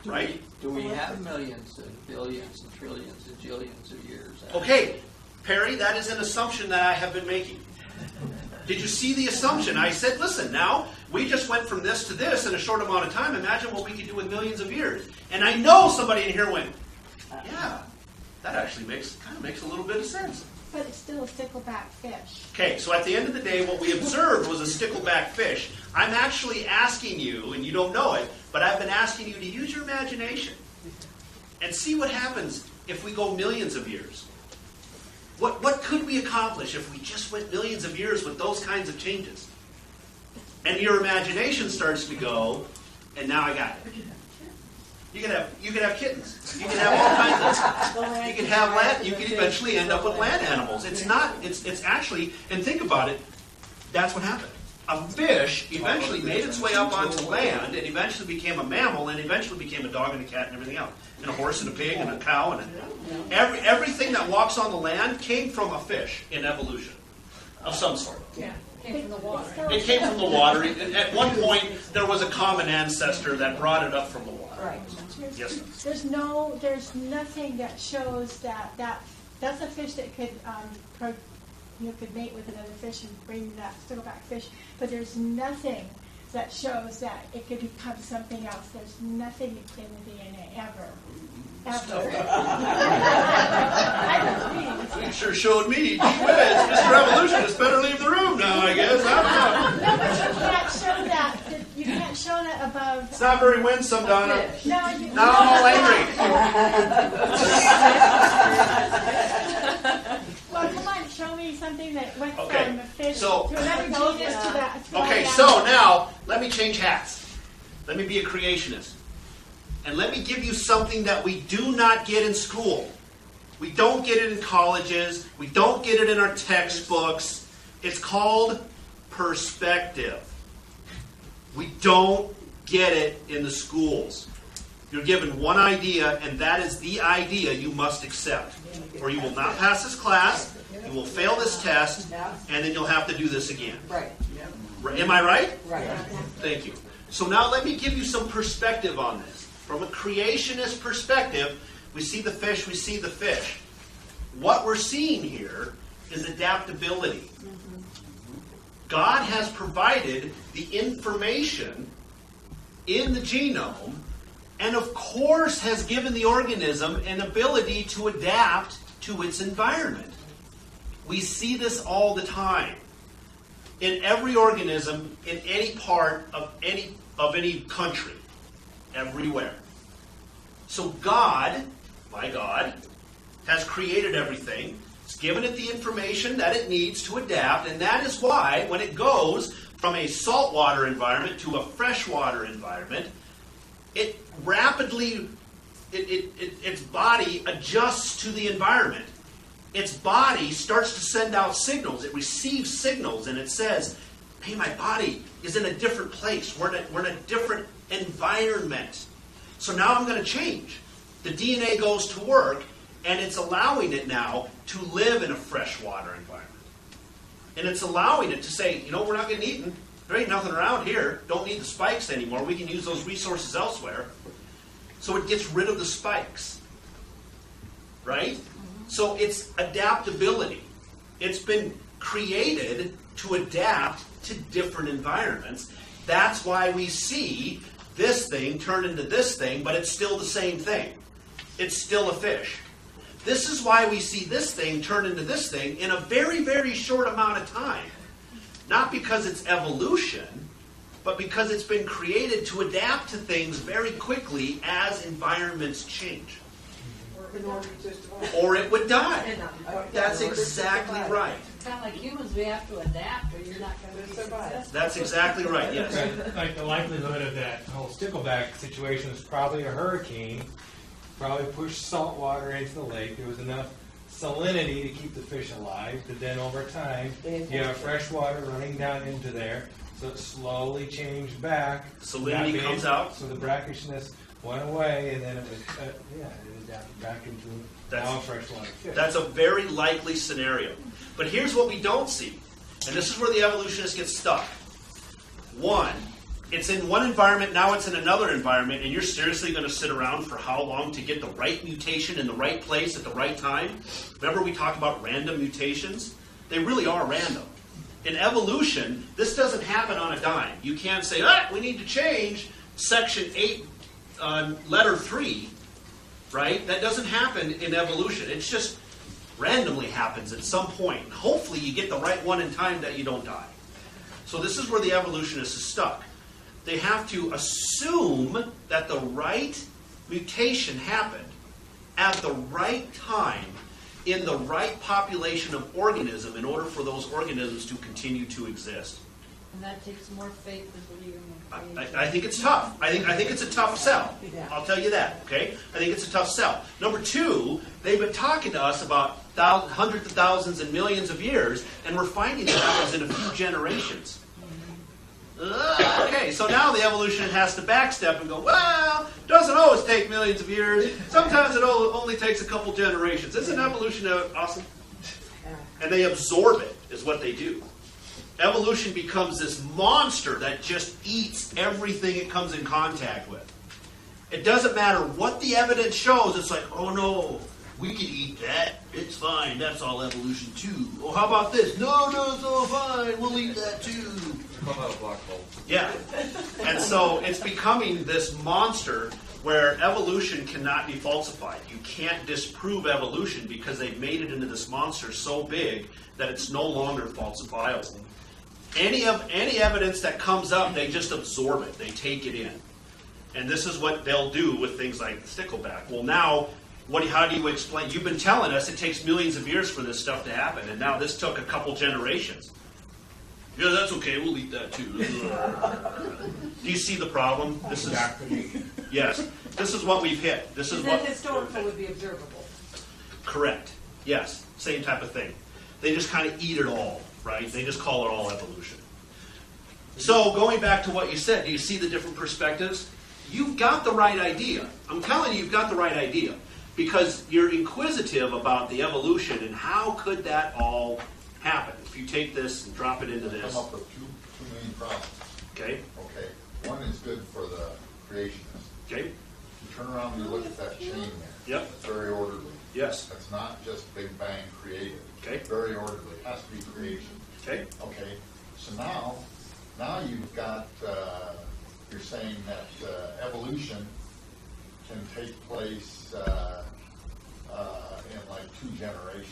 Right? Do we have millions and billions and trillions and jillions of years? Okay, Perry, that is an assumption that I have been making. Did you see the assumption? I said, listen, now, we just went from this to this in a short amount of time. Imagine what we could do with millions of years. And I know somebody in here went, yeah, that actually kind of makes a little bit of sense. But it's still a stickleback fish. Okay, so at the end of the day, what we observed was a stickleback fish. I'm actually asking you, and you don't know it, but I've been asking you to use your imagination and see what happens if we go millions of years. What could we accomplish if we just went millions of years with those kinds of changes? And your imagination starts to go, and now I got it. You could have kittens. You could have all kinds of. You could have land. You could eventually end up with land animals. It's actually, and think about it. That's what happened. A fish eventually made its way up onto land, and eventually became a mammal, and eventually became a dog and a cat and everything else, and a horse and a pig and a cow and everything that walks on the land came from a fish in evolution of some sort. Yeah, came from the water. It came from the water. At one point, there was a common ancestor that brought it up from the water. Right. Yes, sir. There's nothing that shows that's a fish that could could mate with another fish and bring that stickleback fish. But there's nothing that shows that it could become something else. There's nothing in the DNA ever. You sure showed me. Gee whiz, Mr. Evolutionist better leave the room now, I guess. I don't know. No, but you can't show that. You can't show that above. It's not very winsome, Donna. No, Now I'm all angry. Well, come on, show me something that went Okay, from a fish so- to another genus to that. Okay, so now let me change hats. Let me be a creationist. And let me give you something that we do not get in school. We don't get it in colleges. We don't get it in our textbooks. It's called perspective. We don't get it in the schools. You're given one idea, and that is the idea you must accept. Or you will not pass this class, you will fail this test, and then you'll have to do this again. Right. Am I right? Right. Thank you. So now let me give you some perspective on this. From a creationist perspective, we see the fish, we see the fish. What we're seeing here is adaptability. God has provided the information in the genome, and of course has given the organism an ability to adapt to its environment. We see this all the time. in every organism, in any part of any country, everywhere. So God, my God, has created everything. It's given it the information that it needs to adapt, and that is why when it goes from a saltwater environment to a freshwater environment, it rapidly, its body adjusts to the environment. Its body starts to send out signals. It receives signals, and it says, hey, my body is in a different place. We're in a different environment. So now I'm going to change. The DNA goes to work, and it's allowing it now to live in a freshwater environment. And it's allowing it to say, you know, we're not getting eaten. There ain't nothing around here. Don't need the spikes anymore. We can use those resources elsewhere. So it gets rid of the spikes. Right? So it's adaptability. It's been created to adapt to different environments. That's why we see this thing turn into this thing, but it's still the same thing. It's still a fish. This is why we see this thing turn into this thing in a very, very short amount of time. Not because it's evolution, but because it's been created to adapt to things very quickly as environments change. Or it would die. That's exactly right. Kind of like humans, we have to adapt or you're not going to be successful. That's exactly right, yes. Like the likelihood of that whole stickleback situation is probably a hurricane, probably pushed salt water into the lake. There was enough salinity to keep the fish alive, but then over time, you have fresh water running down into there, so it slowly changed back. Salinity comes out. So the brackishness went away, and then it was, it adapted back into now a freshwater fish. That's a very likely scenario. But here's what we don't see. And this is where the evolutionists get stuck. One, it's in one environment, now it's in another environment, and you're seriously going to sit around for how long to get the right mutation in the right place at the right time? Remember we talked about random mutations? They really are random. In evolution, this doesn't happen on a dime. You can't say, we need to change section 8, letter 3, right? That doesn't happen in evolution. It's just randomly happens at some point. Hopefully you get the right one in time that you don't die. So this is where the evolutionist is stuck. They have to assume that the right mutation happened at the right time in the right population of organism in order for those organisms to continue to exist. And that takes more faith than believing in creation. I think it's tough. I think it's a tough sell. I'll tell you that, okay? I think it's a tough sell. Number two, they've been talking to us about hundreds of thousands and millions of years, and we're finding that happens in a few generations. Okay, so now the evolutionist has to backstep and go, well, it doesn't always take millions of years. Sometimes it only takes a couple generations. Isn't evolution awesome? And they absorb it, is what they do. Evolution becomes this monster that just eats everything it comes in contact with. It doesn't matter what the evidence shows. It's like, oh no, we can eat that. It's fine. That's all evolution too. Oh, how about this? No, it's all fine. We'll eat that too. Come out of black hole. Yeah. And so it's becoming this monster where evolution cannot be falsified. You can't disprove evolution because they've made it into this monster so big that it's no longer falsifiable. Any evidence that comes up, they just absorb it. They take it in. And this is what they'll do with things like the stickleback. Well, now, how do you explain? You've been telling us it takes millions of years for this stuff to happen, and now this took a couple generations. Yeah, that's okay. We'll eat that too. Do you see the problem? This is yes. This is what we've hit. This is what historical would be observable. Correct. Yes. Same type of thing. They just kind of eat it all, right? They just call it all evolution. So going back to what you said, do you see the different perspectives? You've got the right idea. I'm telling you, you've got the right idea because you're inquisitive about the evolution and how could that all happen. If you take this and drop it into this. Come up with two main problems. Okay. Okay. One is good for the creationists. Okay. You turn around and you look at that chain there. Yep. It's very orderly. Yes. It's not just Big Bang created. Okay. It's very orderly. It has to be creation. Okay. Okay. So now you've got, you're saying that evolution can take place in like 2 generations.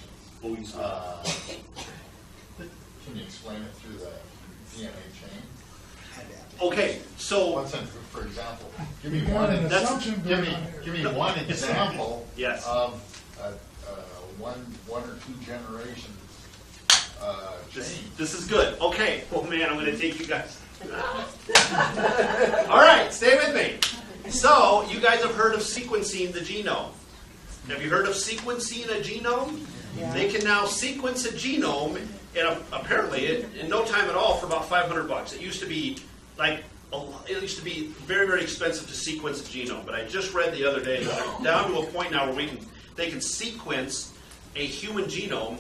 Can you explain it through the DNA chain? Okay, so What's in, for example, give me one example Yes. of one or two generation chain. this is good. Okay. Oh man, I'm going to take you guys. All right, stay with me. So, you guys have heard of sequencing the genome. Have you heard of sequencing a genome? Yeah. They can now sequence a genome, apparently in no time at all, for about $500. It used to be very, very expensive to sequence a genome. But I just read the other day that they're down to a point now where they can sequence a human genome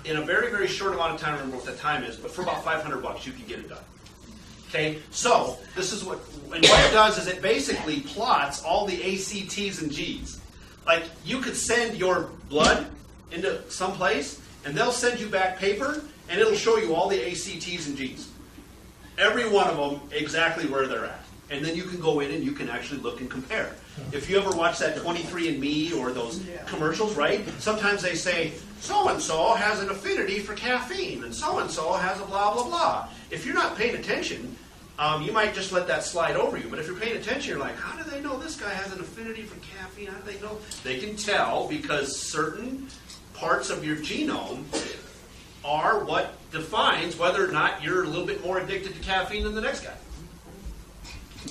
in a very, very short amount of time. I don't remember what the time is, but for about $500 you can get it done. Okay, so this is what it does is it basically plots all the A, C, T's, and G's. Like, you could send your blood into some place, and they'll send you back paper, and it'll show you all the A, C, T's, and G's. Every one of them exactly where they're at. And then you can go in and you can actually look and compare. If you ever watch that 23andMe or those commercials, right? Sometimes they say, so-and-so has an affinity for caffeine, and so-and-so has a blah, blah, blah. If you're not paying attention, you might just let that slide over you. But if you're paying attention, you're like, how do they know this guy has an affinity for caffeine? How do they know? They can tell because certain parts of your genome are what defines whether or not you're a little bit more addicted to caffeine than the next guy.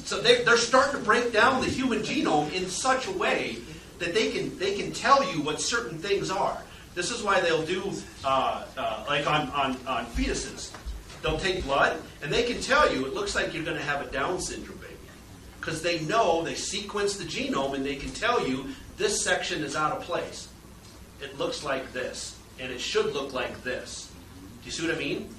So they're starting to break down the human genome in such a way that they can tell you what certain things are. This is why they'll do, like on fetuses. They'll take blood, and they can tell you it looks like you're going to have a Down syndrome baby. Because they know, they sequence the genome, and they can tell you this section is out of place. It looks like this, and it should look like this. Do you see what I mean?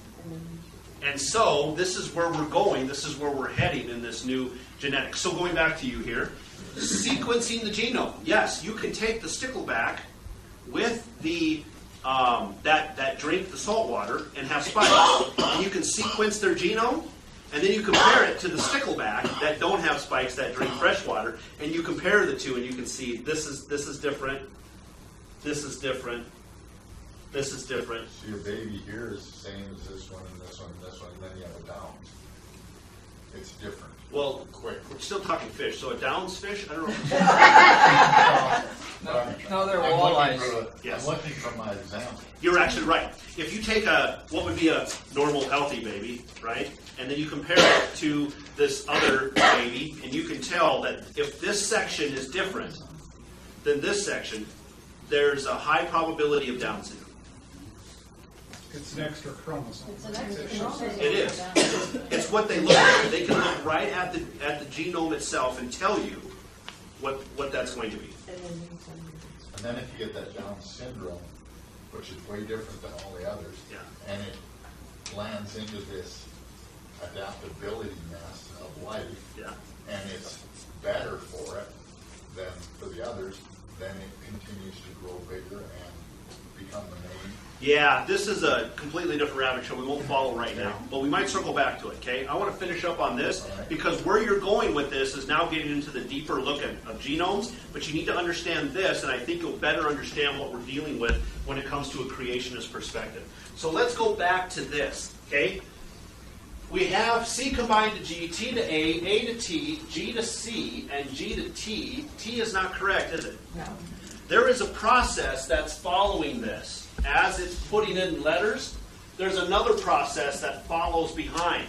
And so, this is where we're going. This is where we're heading in this new genetics. So going back to you here, sequencing the genome. Yes, you can take the stickleback with the that drink the salt water and have spikes, and you can sequence their genome, and then you compare it to the stickleback that don't have spikes that drink fresh water, and you compare the two, and you can see this is different, this is different, this is different. So your baby here is the same as this one and this one and this one, and then you have a Downs. It's different. Well, quick. We're still talking fish, so a Downs fish? I don't know. No, they're walleyes. Yes. I'm looking for my example. You're actually right. If you take what would be a normal, healthy baby, right, and then you compare it to this other baby, and you can tell that if this section is different than this section, there's a high probability of Down syndrome. It's an extra chromosome. It's an extra chromosome. It is. It's what they look at. They can look right at the genome itself and tell you what that's going to be. And then if you get that Down syndrome, which is way different than all the others, and it lands into this adaptability mess of life, and it's better for it than for the others, then it continues to grow bigger and become the main. Yeah, this is a completely different rabbit trail. We won't follow right now, but we might circle back to it, okay? I want to finish up on this because where you're going with this is now getting into the deeper look of genomes, but you need to understand this, and I think you'll better understand what we're dealing with when it comes to a creationist perspective. So let's go back to this, okay? We have C combined to G, T to A to T, G to C, and G to T. T is not correct, is it? No. There is a process that's following this. As it's putting in letters, there's another process that follows behind.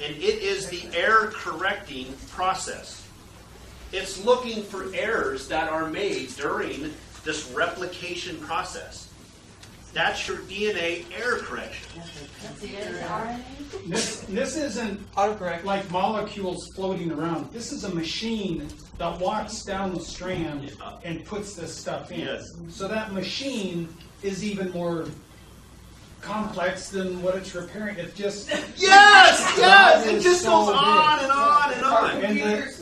And it is the error correcting process. It's looking for errors that are made during this replication process. That's your DNA error correction. That's the RNA. This isn't autocorrect like molecules floating around. This is a machine that walks down the strand and puts this stuff in. Yes. So that machine is even more complex than what it's repairing. It just yes, it just goes on and on and on.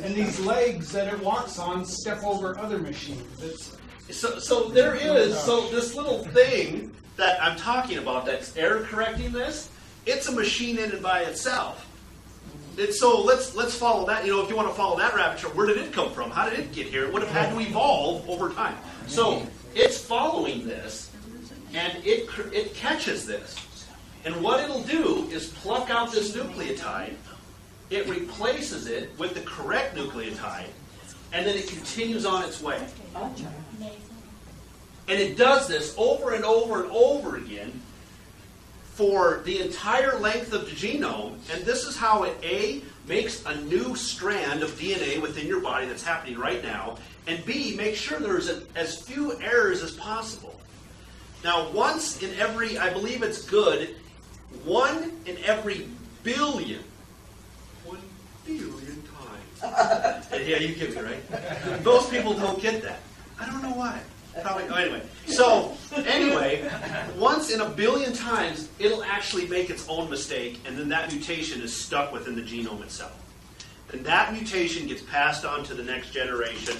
And these legs that it walks on step over other machines. So there is this little thing that I'm talking about that's error correcting this. It's a machine in and by itself. So let's follow that. You know, if you want to follow that rabbit trail, where did it come from? How did it get here? It would have had to evolve over time. So it's following this, and it catches this. And what it'll do is pluck out this nucleotide, it replaces it with the correct nucleotide, and then it continues on its way. And it does this over and over and over again for the entire length of the genome, and this is how it, A, makes a new strand of DNA within your body that's happening right now, and B, makes sure there's as few errors as possible. Now, once in every, I believe it's good, 1 in every billion, 1 billion times. Yeah, you get me, right? Most people don't get that. I don't know why. Probably, oh, anyway. So, anyway, once in a billion times, it'll actually make its own mistake, and then that mutation is stuck within the genome itself. And that mutation gets passed on to the next generation,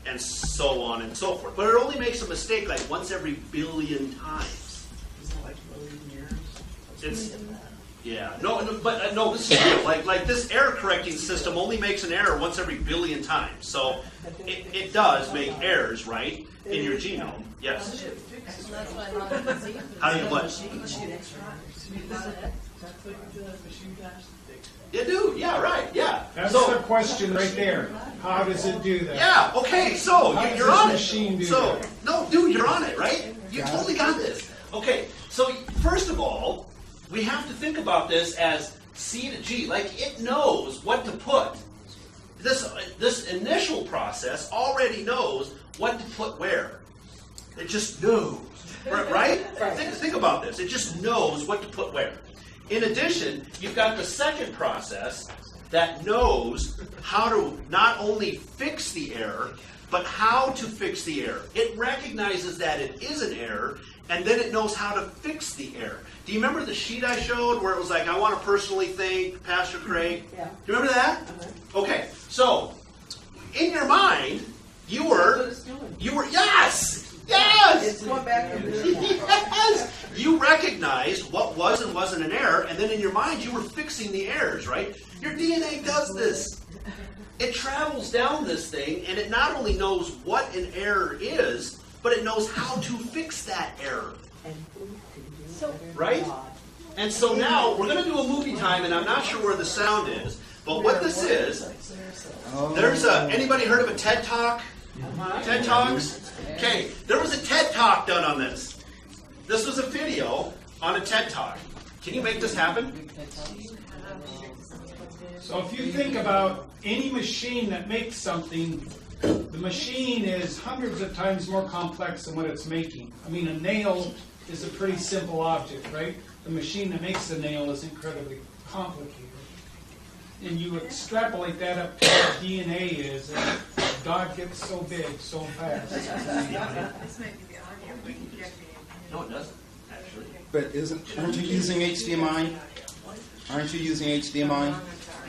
and so on and so forth. But it only makes a mistake like once every billion times. Is that like loading years? It's, yeah, no, this is real. Like this error correcting system only makes an error once every billion times. So it does make errors, right, in your genome. Yes. That's why a lot of diseases. How do you what? You do, yeah, right, yeah. That's So- the question right there. How does it do that? Yeah, okay, so How does you're this on it. machine do So, that? no, dude, you're on it, right? You totally got this. Okay, so first of all, we have to think about this as C to G. Like, it knows what to put. This initial process already knows what to put where. It just knows, right? Think about this. It just knows what to put where. In addition, you've got the second process that knows how to not only fix the error, but how to fix the error. It recognizes that it is an error, and then it knows how to fix the error. Do you remember the sheet I showed where it was like, I want to personally thank Pastor Craig? Yeah. Do you remember that? Okay, so in your mind, you were, yes! Yes! It's going back and Yes! You recognized what was and wasn't an error, and then in your mind you were fixing the errors, right? Your DNA does this. It travels down this thing, and it not only knows what an error is, but it knows how to fix that error. Right? And so now, we're going to do a movie time, and I'm not sure where the sound is, but what this is, there's anybody heard of a TED Talk? TED Talks? Okay, there was a TED Talk done on this. This was a video on a TED Talk. Can you make this happen? So if you think about any machine that makes something, the machine is hundreds of times more complex than what it's making. I mean, a nail is a pretty simple object, right? The machine that makes the nail is incredibly complicated. And you extrapolate that up to what DNA is, and God gets so big so fast. No, it doesn't, actually. But aren't you using HDMI? Aren't you using HDMI?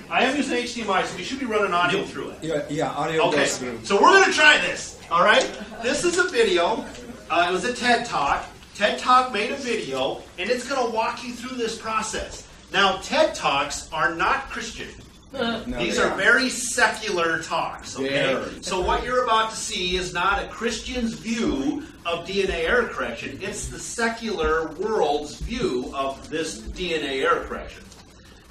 I am using HDMI, so we should be running audio through it. Yeah, audio Okay, goes through. so we're going to try this, all right? This is a video. It was a TED Talk. TED Talk made a video, and it's going to walk you through this process. Now, TED Talks are not Christian. No, These they are aren't. very secular talks, okay? Very. So what you're about to see is not a Christian's view of DNA error correction. It's the secular world's view of this DNA error correction.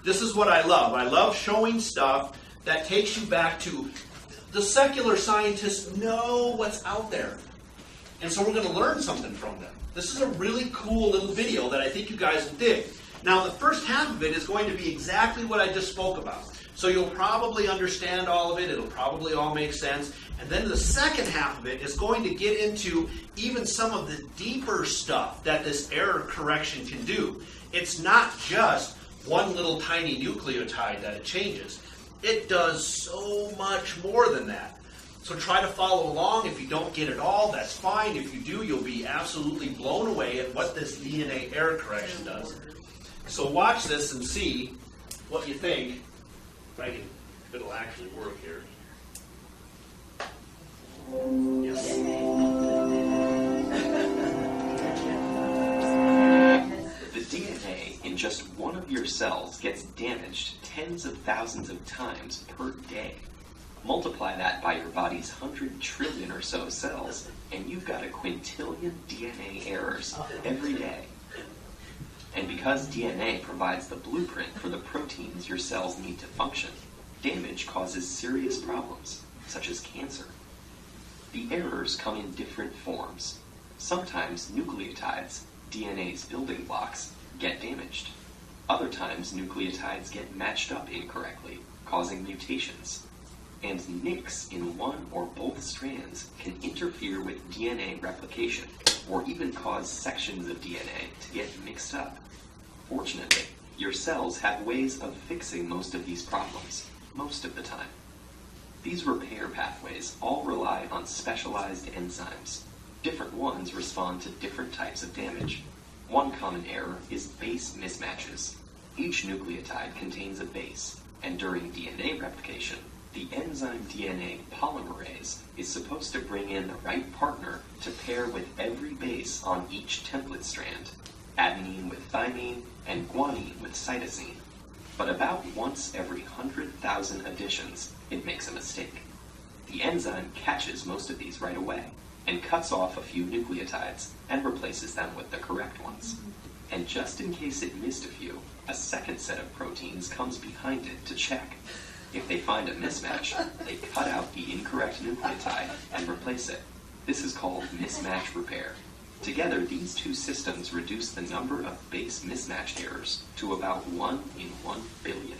This is what I love. I love showing stuff that takes you back to the secular scientists know what's out there. And so we're going to learn something from them. This is a really cool little video that I think you guys will dig. Now, the first half of it is going to be exactly what I just spoke about. So you'll probably understand all of it. It'll probably all make sense. And then the second half of it is going to get into even some of the deeper stuff that this error correction can do. It's not just one little tiny nucleotide that it changes. It does so much more than that. So try to follow along. If you don't get it all, that's fine. If you do, you'll be absolutely blown away at what this DNA error correction does. So watch this and see what you think. If it'll actually work here. Yes. The DNA in just one of your cells gets damaged tens of thousands of times per day. Multiply that by your body's 100 trillion or so cells, and you've got a quintillion DNA errors every day. And because DNA provides the blueprint for the proteins your cells need to function, damage causes serious problems, such as cancer. The errors come in different forms. Sometimes nucleotides, DNA's building blocks, get damaged. Other times nucleotides get matched up incorrectly, causing mutations. And nicks in one or both strands can interfere with DNA replication, or even cause sections of DNA to get mixed up. Fortunately, your cells have ways of fixing most of these problems, most of the time. These repair pathways all rely on specialized enzymes. Different ones respond to different types of damage. One common error is base mismatches. Each nucleotide contains a base, and during DNA replication, the enzyme DNA polymerase is supposed to bring in the right partner to pair with every base on each template strand, adenine with thymine and guanine with cytosine. But about once every 100,000 additions, it makes a mistake. The enzyme catches most of these right away and cuts off a few nucleotides and replaces them with the correct ones. And just in case it missed a few, a second set of proteins comes behind it to check. If they find a mismatch, they cut out the incorrect nucleotide and replace it. This is called mismatch repair. Together, these two systems reduce the number of base mismatch errors to about 1 in 1 billion.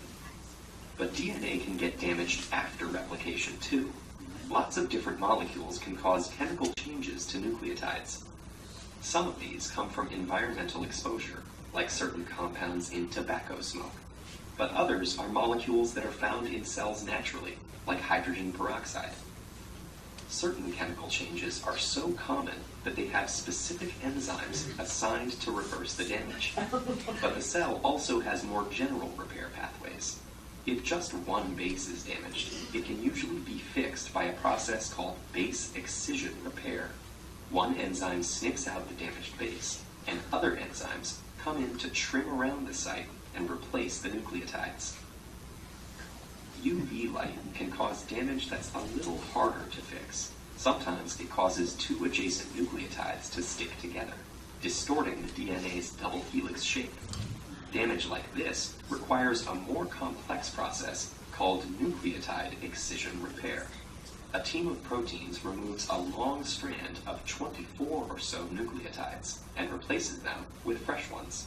But DNA can get damaged after replication too. Lots of different molecules can cause chemical changes to nucleotides. Some of these come from environmental exposure, like certain compounds in tobacco smoke. But others are molecules that are found in cells naturally, like hydrogen peroxide. Certain chemical changes are so common that they have specific enzymes assigned to reverse the damage. But the cell also has more general repair pathways. If just one base is damaged, it can usually be fixed by a process called base excision repair. One enzyme snips out the damaged base, and other enzymes come in to trim around the site and replace the nucleotides. UV light can cause damage that's a little harder to fix. Sometimes it causes two adjacent nucleotides to stick together, distorting the DNA's double helix shape. Damage like this requires a more complex process called nucleotide excision repair. A team of proteins removes a long strand of 24 or so nucleotides and replaces them with fresh ones.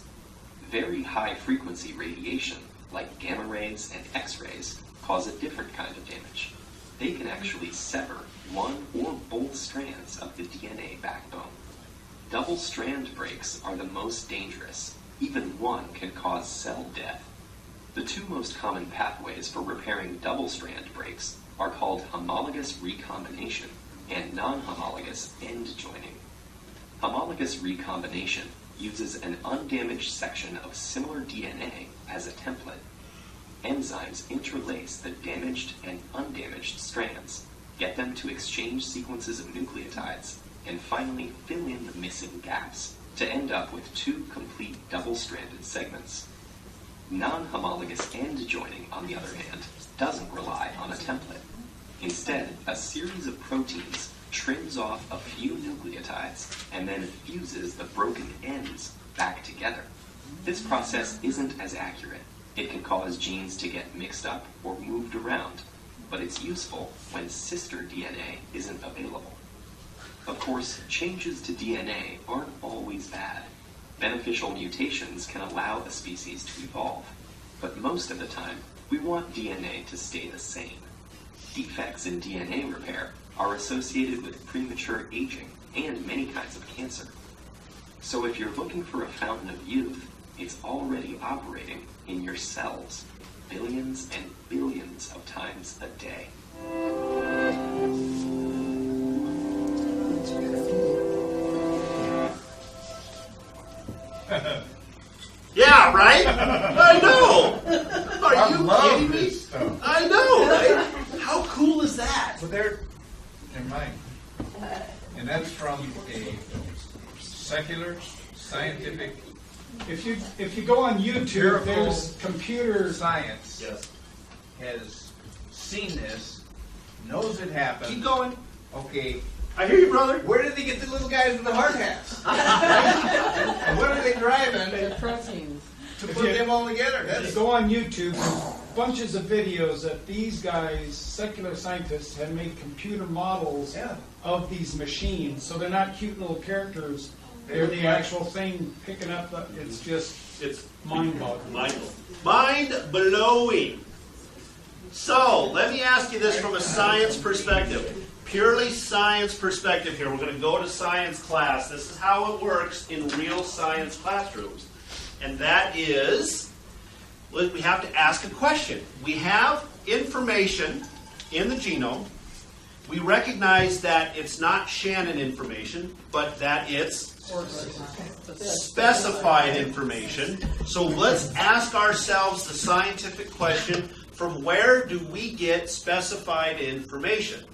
Very high-frequency radiation, like gamma rays and X-rays, cause a different kind of damage. They can actually sever one or both strands of the DNA backbone. Double-strand breaks are the most dangerous. Even one can cause cell death. The two most common pathways for repairing double-strand breaks are called homologous recombination and non-homologous end joining. Homologous recombination uses an undamaged section of similar DNA as a template. Enzymes interlace the damaged and undamaged strands, get them to exchange sequences of nucleotides, and finally fill in the missing gaps to end up with two complete double-stranded segments. Non-homologous end joining, on the other hand, doesn't rely on a template. Instead, a series of proteins trims off a few nucleotides and then fuses the broken ends back together. This process isn't as accurate. It can cause genes to get mixed up or moved around, but it's useful when sister DNA isn't available. Of course, changes to DNA aren't always bad. Beneficial mutations can allow a species to evolve, but most of the time, we want DNA to stay the same. Defects in DNA repair are associated with premature aging and many kinds of cancer. So if you're looking for a fountain of youth, it's already operating in your cells, billions and billions of times a day. Yeah, right? I know! Are you kidding me? I know, right? How cool is that? Well, they're mine. And that's from a secular, scientific. If you go on YouTube, there's computer science has seen this, knows it happened. Keep going. Okay, I hear you, brother. Where did they get the little guys with the hard hats? And what are they driving The proteins. to put them all together? That's Go on YouTube, bunches of videos that these guys, secular scientists, have made computer models of these machines. So they're not cute little characters. They're the actual thing picking up. It's mind-boggling. Mind-blowing. So, let me ask you this from a science perspective. Purely science perspective here. We're going to go to science class. This is how it works in real science classrooms. And that is, we have to ask a question. We have information in the genome. We recognize that it's not Shannon information, but that it's specified information. So let's ask ourselves the scientific question, from where do we get specified information?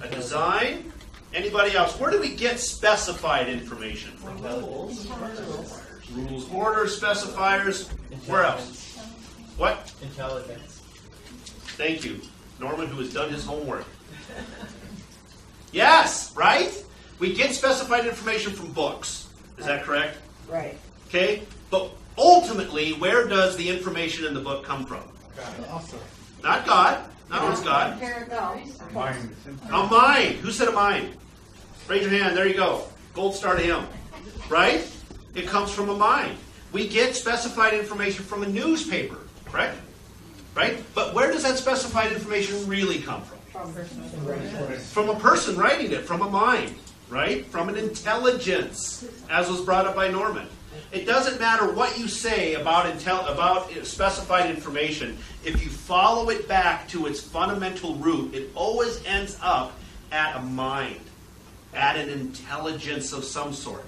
A design? Anybody else? Where do we get specified information from? Rules, orders, specifiers. Where else? What? Intelligence. Thank you. Norman, who has done his homework. Yes, right? We get specified information from books. Is that correct? Right. Okay? But ultimately, where does the information in the book come from? Not God. Not always God. mind. A mind. Who said a mind? Raise your hand. There you go. Gold star to him. Right? It comes from a mind. We get specified information from a newspaper. Correct? Right? But where does that specified information really come from? From a person writing it. From a mind. Right? From an intelligence. As was brought up by Norman. It doesn't matter what you say about specified information. If you follow it back to its fundamental root, it always ends up at a mind, at an intelligence of some sort.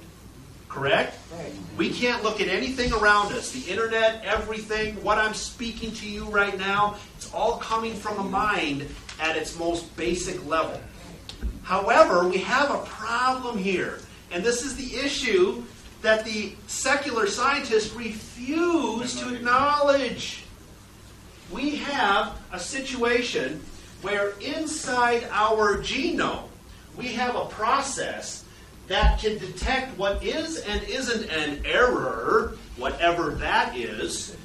Correct? Right. We can't look at anything around us, the internet, everything, what I'm speaking to you right now, it's all coming from a mind at its most basic level. However, we have a problem here, and this is the issue that the secular scientists refuse to acknowledge. We have a situation where inside our genome, we have a process that can detect what is and isn't an error, whatever that is.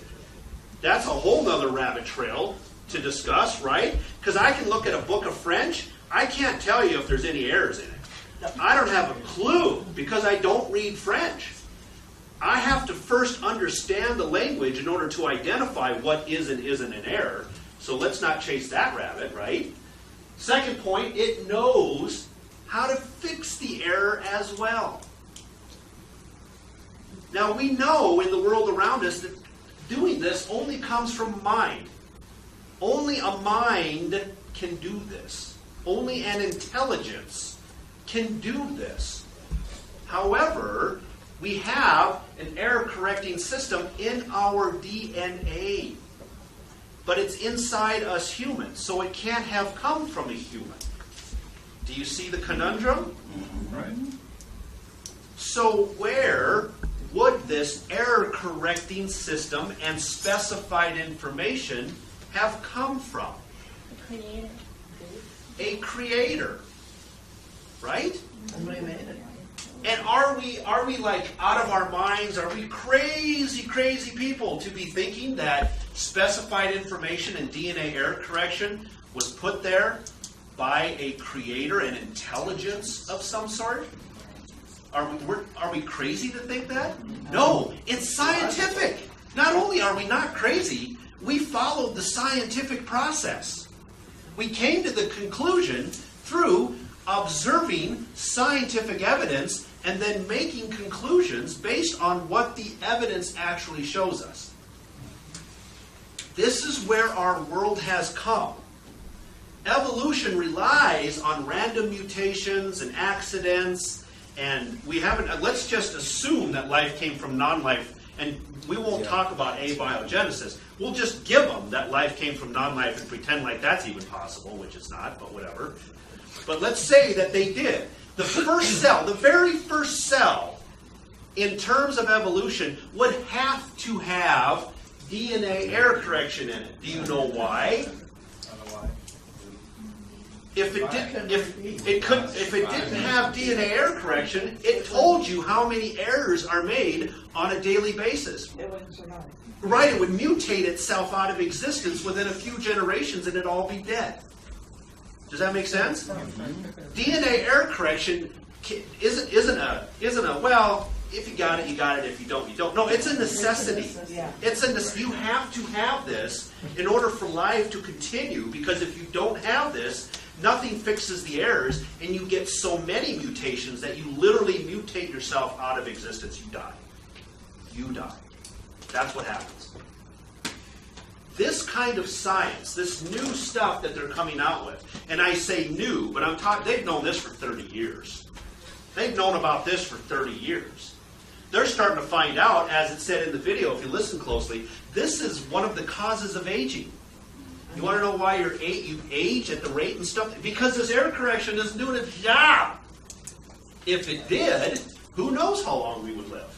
That's a whole nother rabbit trail to discuss, right? Because I can look at a book of French, I can't tell you if there's any errors in it. I don't have a clue because I don't read French. I have to first understand the language in order to identify what is and isn't an error. So let's not chase that rabbit, right? Second point, it knows how to fix the error as well. Now we know in the world around us that doing this only comes from mind. Only a mind can do this. Only an intelligence can do this. However, we have an error-correcting system in our DNA. But it's inside us humans, so it can't have come from a human. Do you see the conundrum? Right. So where would this error-correcting system and specified information have come from? The creator. A creator. Right? Somebody made it. And are we like out of our minds? Are we crazy people to be thinking that specified information and DNA error correction was put there by a creator, an intelligence of some sort? Are we crazy to think that? No, it's scientific. Not only are we not crazy, we followed the scientific process. We came to the conclusion through observing scientific evidence and then making conclusions based on what the evidence actually shows us. This is where our world has come. Evolution relies on random mutations and accidents, and let's just assume that life came from non-life, and we won't talk about abiogenesis. We'll just give them that life came from non-life and pretend like that's even possible, which it's not, but whatever. But let's say that they did. The first cell, the very first cell, in terms of evolution, would have to have DNA error correction in it. Do you know why? if it didn't have DNA error correction, it told you how many errors are made on a daily basis. It wouldn't survive. Right, it would mutate itself out of existence within a few generations and it'd all be dead. Does that make sense? DNA error correction isn't a well, if you got it, you got it. If you don't, you don't. No, it's a necessity. You have to have this in order for life to continue, because if you don't have this, nothing fixes the errors, and you get so many mutations that you literally mutate yourself out of existence. You die. You die. That's what happens. This kind of science, this new stuff that they're coming out with, and I say new, but I'm talking, they've known this for 30 years. They've known about this for 30 years. They're starting to find out, as it said in the video, if you listen closely, this is one of the causes of aging. You want to know why you age at the rate and stuff? Because this error correction isn't doing its job. If it did, who knows how long we would live?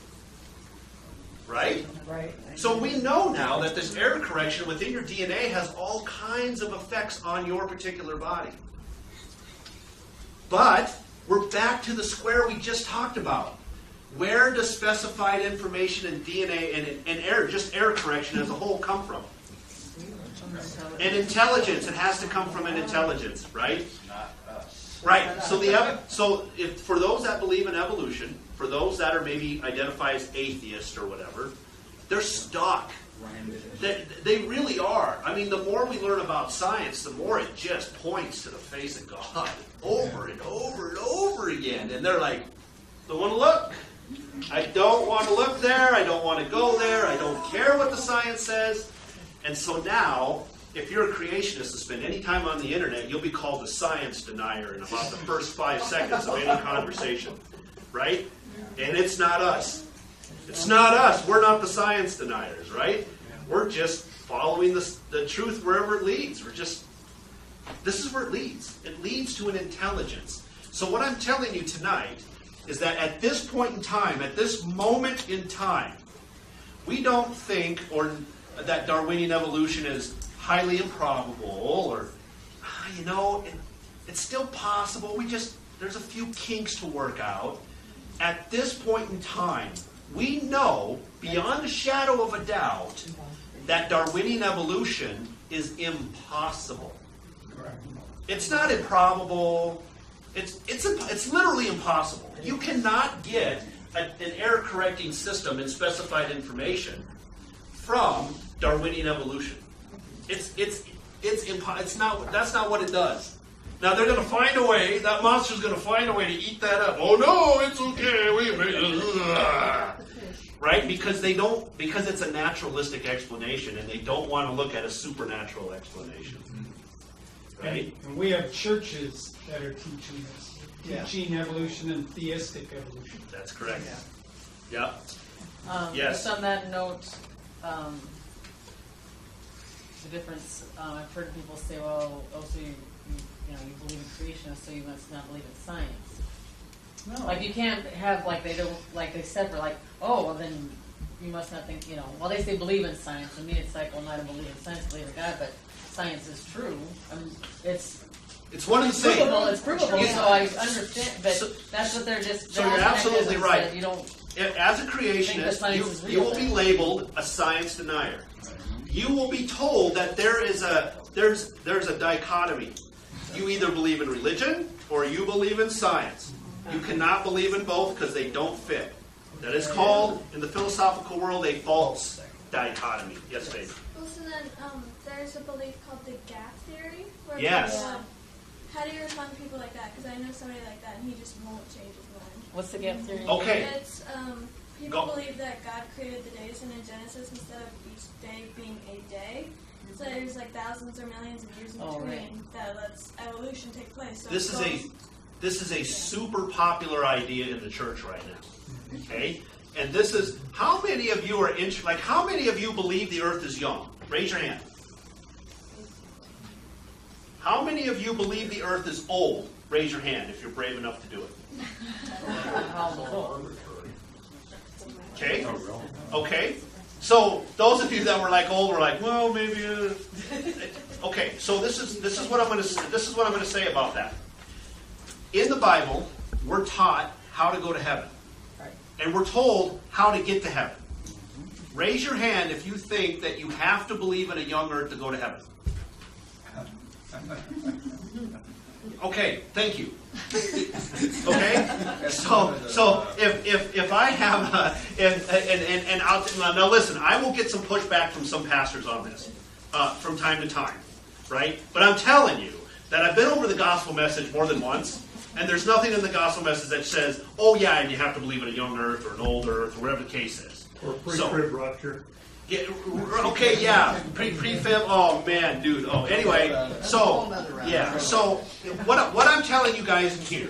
Right? Right. So we know now that this error correction within your DNA has all kinds of effects on your particular body. But we're back to the square we just talked about. Where does specified information in DNA and error, just error correction as a whole, come from? And intelligence. It has to come from an intelligence, right? Not us. Right. So if for those that believe in evolution, for those that are maybe identified as atheists or whatever, they're stuck. They really are. I mean, the more we learn about science, the more it just points to the face of God over and over and over again. And they're like, don't want to look. I don't want to look there. I don't want to go there. I don't care what the science says. And so now, if you're a creationist to spend any time on the internet, you'll be called a science denier in about the first 5 seconds of any conversation. Right? And it's not us. It's not us. We're not the science deniers, right? We're just following the truth wherever it leads. This is where it leads. It leads to an intelligence. So what I'm telling you tonight is that at this point in time, at this moment in time, we don't think that Darwinian evolution is highly improbable or, it's still possible. There's a few kinks to work out. At this point in time, we know, beyond a shadow of a doubt, that Darwinian evolution is impossible. It's not improbable. It's literally impossible. You cannot get an error-correcting system in specified information from Darwinian evolution. That's not what it does. Now they're going to find a way. That monster's going to find a way to eat that up. Oh no, it's okay. Right? Because it's a naturalistic explanation, and they don't want to look at a supernatural explanation. Right? And we have churches that are teaching this, teaching evolution and theistic evolution. That's correct. Yeah. Just on that note, the difference, I've heard people say, well, so you believe in creation, so you must not believe in science. No. Like you can't have they separate, then you must not think, well, they say believe in science. To me, it's like, well, not believe in science, believe in God, but science is true. It's one and the same. It's provable, so I understand, but that's what they're just. So you're absolutely right. You don't. As a creationist, you will be labeled a science denier. You will be told that there's a dichotomy. You either believe in religion or you believe in science. You cannot believe in both because they don't fit. That is called, in the philosophical world, a false dichotomy. Yes, Faith? Well, so then there's a belief called the gap theory. Where yes. People, how do you respond to people like that? Because I know somebody like that, and he just won't change his mind. What's the gap theory? Okay. It's people believe that God created the days in Genesis instead of each day being a day. So there's thousands or millions of years in between that lets evolution take place. So this is a super popular idea in the church right now. Okay? And this is, how many of you are how many of you believe the earth is young? Raise your hand. How many of you believe the earth is old? Raise your hand if you're brave enough to do it. Okay? Okay? So those of you that were old were well, maybe Okay, so this is what I'm going to say about that. In the Bible, we're taught how to go to heaven, and we're told how to get to heaven. Raise your hand if you think that you have to believe in a young earth to go to heaven. Okay, thank you. Okay, so if I have and I'll now listen, I will get some pushback from some pastors on this from time to time, right? But I'm telling you that I've been over the gospel message more than once, and there's nothing in the gospel message that says, oh yeah, and you have to believe in a young earth or an old earth or whatever the case is. Or pre-trib rapture. Yeah, okay, yeah, pre-fib. Oh man, dude. Oh, anyway, so yeah, so what I'm telling you guys here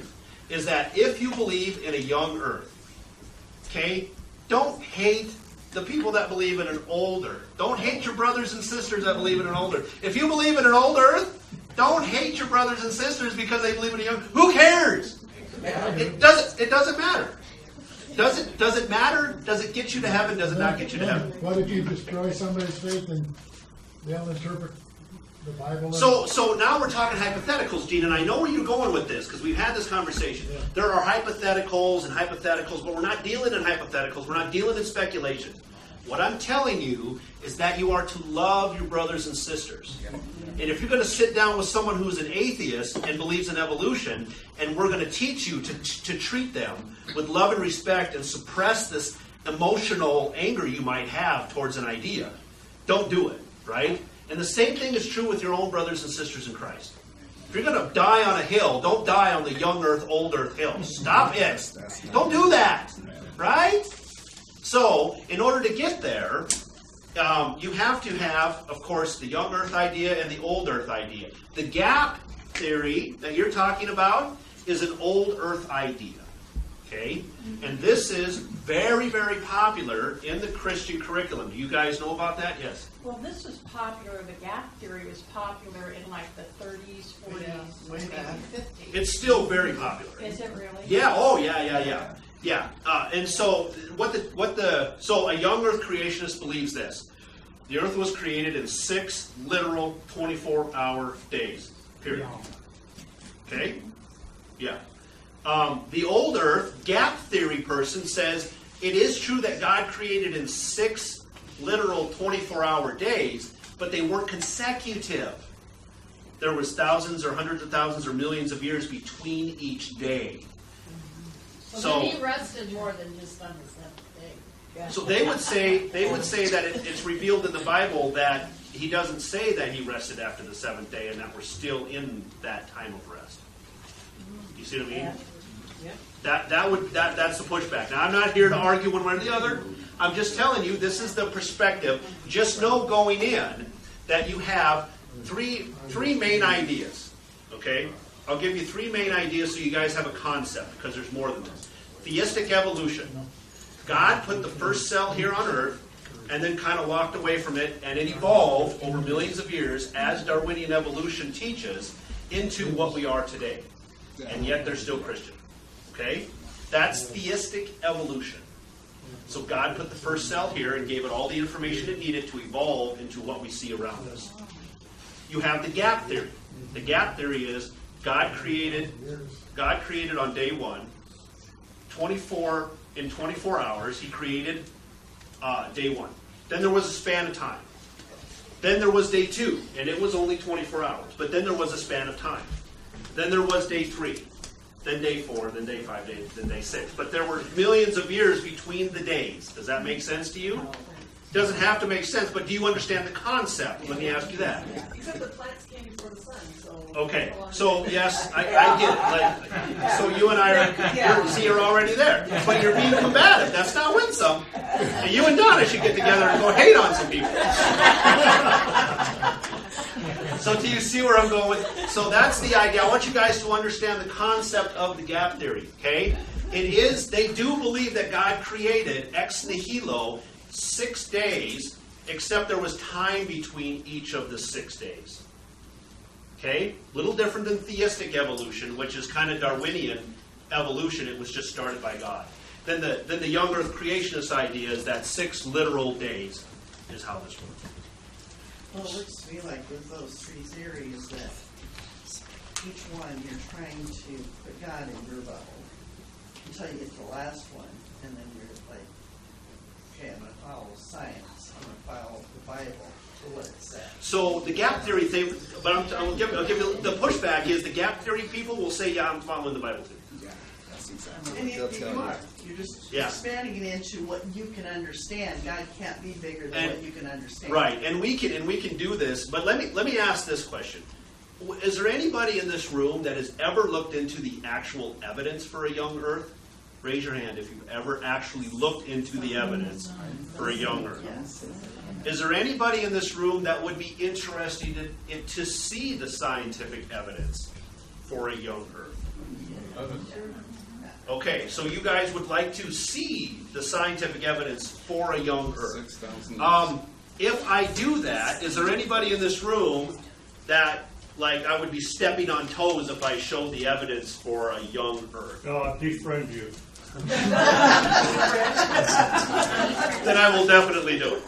is that if you believe in a young earth, okay, don't hate the people that believe in an old earth. Don't hate your brothers and sisters that believe in an old earth. If you believe in an old earth, don't hate your brothers and sisters because they believe in a young. Who cares? It doesn't matter. Does it matter? Does it get you to heaven? Does it not get you to heaven? What if you destroy somebody's faith and they'll interpret the Bible? So now we're talking hypotheticals, Gene, and I know where you're going with this because we've had this conversation. Yeah. There are hypotheticals, but we're not dealing in hypotheticals. We're not dealing in speculation. What I'm telling you is that you are to love your brothers and sisters. And if you're going to sit down with someone who's an atheist and believes in evolution, and we're going to teach you to treat them with love and respect and suppress this emotional anger you might have towards an idea, don't do it, right? And the same thing is true with your own brothers and sisters in Christ. If you're going to die on a hill, don't die on the young earth, old earth hill. Stop it. Don't do that, right? So, in order to get there, you have to have, of course, the young earth idea and the old earth idea. The gap theory that you're talking about is an old earth idea. Okay? And this is very, very popular in the Christian curriculum. Do you guys know about that? Yes. Well, this is popular. The gap theory was popular in like the 30s, 40s, maybe 50s. It's still very popular. Is it really? Yeah. Oh, yeah. Yeah. And so so a young earth creationist believes this. The earth was created in 6 literal 24-hour days. Period. Okay? Yeah. The old earth gap theory person says it is true that God created in 6 literal 24-hour days, but they weren't consecutive. There was thousands or hundreds of thousands or millions of years between each day. So he rested more than just on the seventh day. Yeah. So they would say that it's revealed in the Bible that he doesn't say that he rested after the 7th day and that we're still in that time of rest. You see what I mean? Yeah. That's the pushback. Now I'm not here to argue one way or the other. I'm just telling you this is the perspective. Just know going in that you have three main ideas. Okay? I'll give you 3 main ideas so you guys have a concept, because there's more than this. Theistic evolution. God put the first cell here on Earth and then kind of walked away from it, and it evolved over millions of years, as Darwinian evolution teaches, into what we are today. And yet they're still Christian. Okay? That's theistic evolution. So God put the first cell here and gave it all the information it needed to evolve into what we see around us. You have the gap theory. The gap theory is God created on day 1, 24 hours, he created day 1. Then there was a span of time. Then there was day 2, and it was only 24 hours. But then there was a span of time. Then there was day 3, then day 4, then day 5, then day 6. But there were millions of years between the days. Does that make sense to you? Doesn't have to make sense, but do you understand the concept? Let me ask you that. Except the plants came before the sun, so... Okay, so yes, I get it. So you and I are already there. But you're being combative. That's not winsome. And you and Donna should get together and go hate on some people. So do you see where I'm going with? So that's the idea. I want you guys to understand the concept of the gap theory. Okay, they do believe that God created ex nihilo 6 days, except there was time between each of the 6 days. Okay? Little different than theistic evolution, which is kind of Darwinian evolution. It was just started by God. Then the young earth creationist idea is that 6 literal days is how this works. Well, it looks to me like with those three theories that each one you're trying to put God in your bubble until you get to the last one, and then you're like, okay, I'm going to follow science, I'm going to follow the Bible for what it says. So the gap theory thing, but I'll give you the pushback is the gap theory people will say, yeah, I'm following the Bible too. Yeah, that's exactly And what they'll you tell are. you. You're just Yeah. expanding it into what you can understand. God can't be bigger than what you can understand. Right, and we can do this, but let me ask this question. Is there anybody in this room that has ever looked into the actual evidence for a young earth? Raise your hand if you've ever actually looked into the evidence for a young earth. Yes. Is there anybody in this room that would be interested to see the scientific evidence for a young earth? Okay, so you guys would like to see the scientific evidence for a young earth. If I do that, is there anybody in this room that, like, I would be stepping on toes if I showed the evidence for a young earth? No, I'll defriend you. Then I will definitely do it.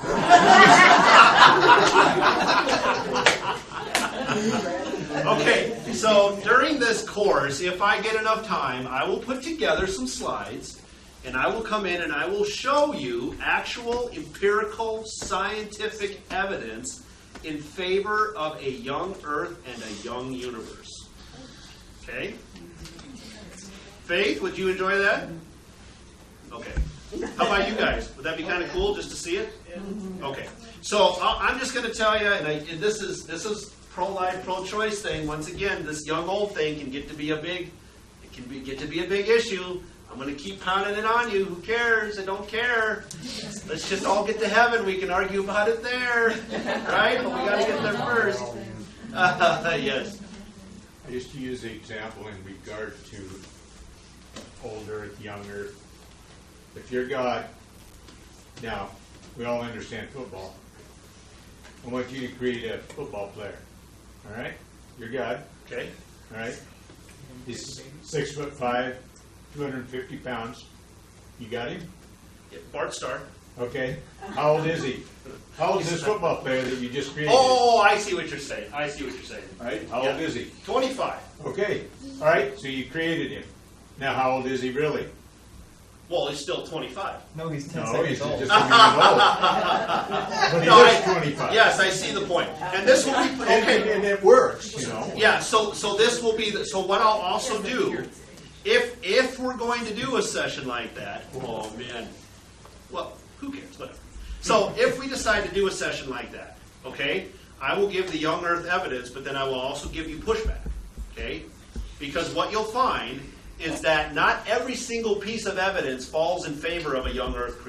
Okay, so during this course, if I get enough time, I will put together some slides, and I will come in and I will show you actual empirical scientific evidence in favor of a young earth and a young universe. Okay? Faith, would you enjoy that? Okay. How about you guys? Would that be kind of cool just to see it? Okay. So I'm just going to tell you, and this is pro-life, pro-choice thing. Once again, this young old thing can get to be a big issue. I'm going to keep pounding it on you. Who cares? I don't care. Let's just all get to heaven. We can argue about it there, right? But we got to get there first. Yes. I used to use the example in regard to old earth, young earth. If you're God, now, we all understand football. I want you to create a football player. All right? You're God. Okay. All right? He's 6'5", 250 pounds. You got him? Yeah, Bart Starr. Okay. How old is he? How old is this football player that you just created? Oh, I see what you're saying. All right. How old is he? 25. Okay. All right. So you created him. Now, how old is he really? Well, he's still 25. No, he's 10 No, seconds he's old. just a minute old. But he is 25. Yes, I see the point. And this will be okay. And it works, you know. Yeah. So this will be. So what I'll also do, if we're going to do a session like that, oh man, well, who cares? Whatever. So if we decide to do a session like that, okay, I will give the young earth evidence, but then I will also give you pushback, okay? Because what you'll find is that not every single piece of evidence falls in favor of a young earth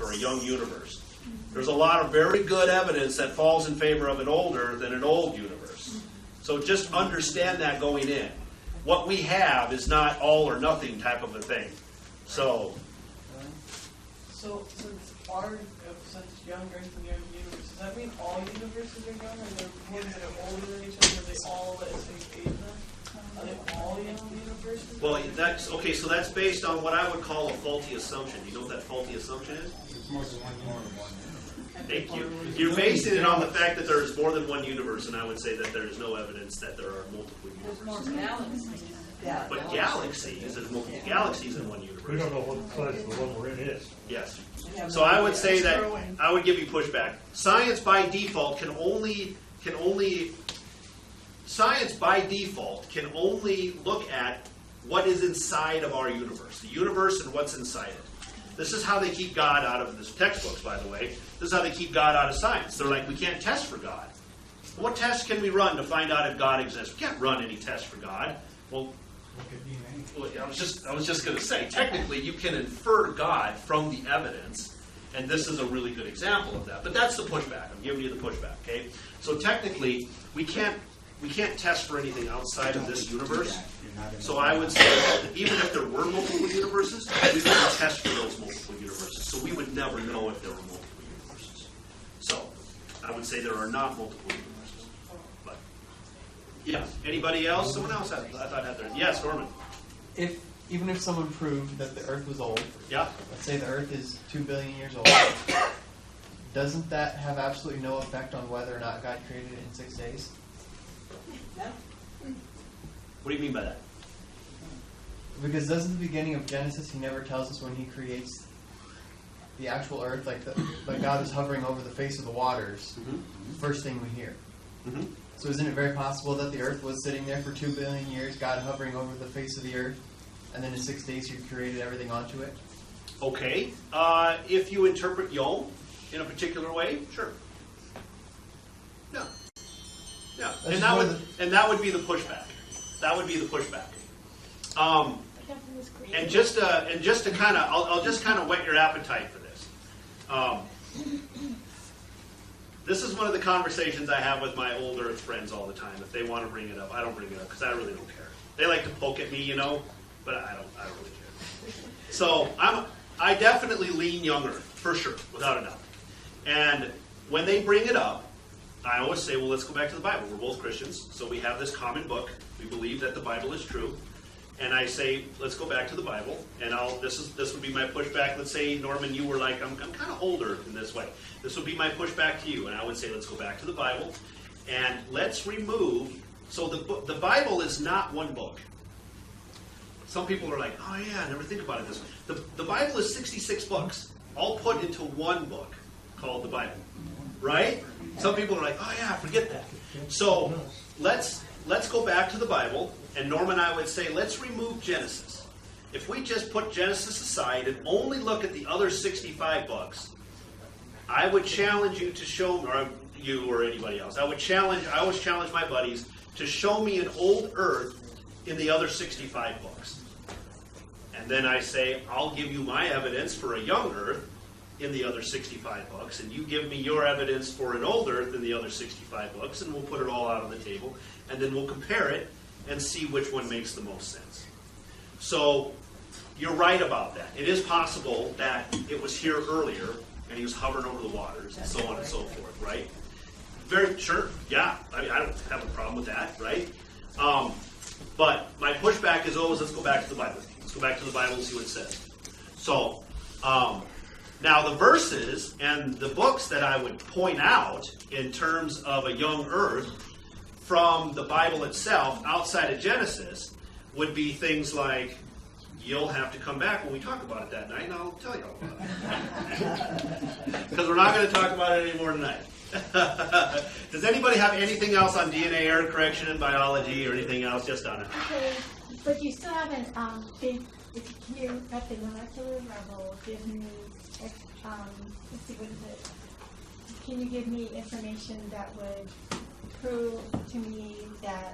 or a young universe. There's a lot of very good evidence that falls in favor of an old earth and an old universe. So just understand that going in. What we have is not all or nothing type of a thing. So since such young earth and young universe, does that mean all universes are young? Are there ones that are older than each other? Are they all at the same age then? Are they all young universes? well, that's okay. So that's based on what I would call a faulty assumption. You know what that faulty assumption is? Thank you. You're basing it on the fact that there is more than one universe, and I would say that there is no evidence that there are multiple universes. Galaxies. But galaxies, there's multiple galaxies in one universe. We don't know what size the one we're in is. Yes. So I would say that I would give you pushback. Science by default can only look at what is inside of our universe, the universe and what's inside it. This is how they keep God out of this textbooks, by the way. This is how they keep God out of science. They're like, we can't test for God. What tests can we run to find out if God exists? We can't run any tests for God. Well, I was just going to say, technically, you can infer God from the evidence, and this is a really good example of that. But that's the pushback. I'm giving you the pushback. Okay. So technically, we can't test for anything outside of this universe. So I would say that even if there were multiple universes, we couldn't test for those multiple universes. So we would never know if there were multiple universes. So I would say there are not multiple universes. But yeah, anybody else? Someone else I thought had their yes, Norman. Even if someone proved that the Earth was old, yeah. Let's say the Earth is 2 billion years old, doesn't that have absolutely no effect on whether or not God created it in 6 days? What do you mean by that? Because doesn't the beginning of Genesis, he never tells us when he creates the actual earth, like God is hovering over the face of the waters, first thing we hear. So isn't it very possible that the earth was sitting there for 2 billion years, God hovering over the face of the earth, and then in 6 days he created everything onto it? Okay. If you interpret Yom in a particular way, sure. Yeah. Yeah. And that would be the pushback. That would be the pushback. And just to kind of, I'll just kind of whet your appetite for this. This is one of the conversations I have with my old Earth friends all the time. If they want to bring it up, I don't bring it up because I really don't care. They like to poke at me, you know, but I don't really care. So I definitely lean young Earth for sure, without a doubt. And when they bring it up, I always say, well, let's go back to the Bible. We're both Christians, so we have this common book. We believe that the Bible is true. And I say, let's go back to the Bible. And this would be my pushback. Let's say, Norman, you were like, I'm kind of older in this way. This would be my pushback to you. And I would say, let's go back to the Bible. And let's remove, so the Bible is not one book. Some people are like, oh yeah, I never think about it this way. The Bible is 66 books, all put into one book called the Bible. Right? Some people are like, oh yeah, forget that. So let's go back to the Bible, and Norm and I would say, let's remove Genesis. If we just put Genesis aside and only look at the other 65 books, I would challenge you to show, or you or anybody else, I always challenge my buddies to show me an old Earth in the other 65 books. And then I say, I'll give you my evidence for a young Earth in the other 65 books, and you give me your evidence for an old Earth in the other 65 books, and we'll put it all out on the table, and then we'll compare it and see which one makes the most sense. So you're right about that. It is possible that it was here earlier, and he was hovering over the waters, and so on and so forth, right? Very sure, yeah. I mean, I don't have a problem with that, right? But my pushback is always, let's go back to the Bible. Let's go back to the Bible and see what it says. So, now the verses and the books that I would point out in terms of a young Earth from the Bible itself, outside of Genesis, would be things like, you'll have to come back when we talk about it that night, and I'll tell you all about it. Because we're not going to talk about it anymore tonight. Does anybody have anything else on DNA error correction and biology or anything else just on it? Okay, but you still haven't, can you, at the molecular level, give me, let's see, what is it? Can you give me information that would prove to me that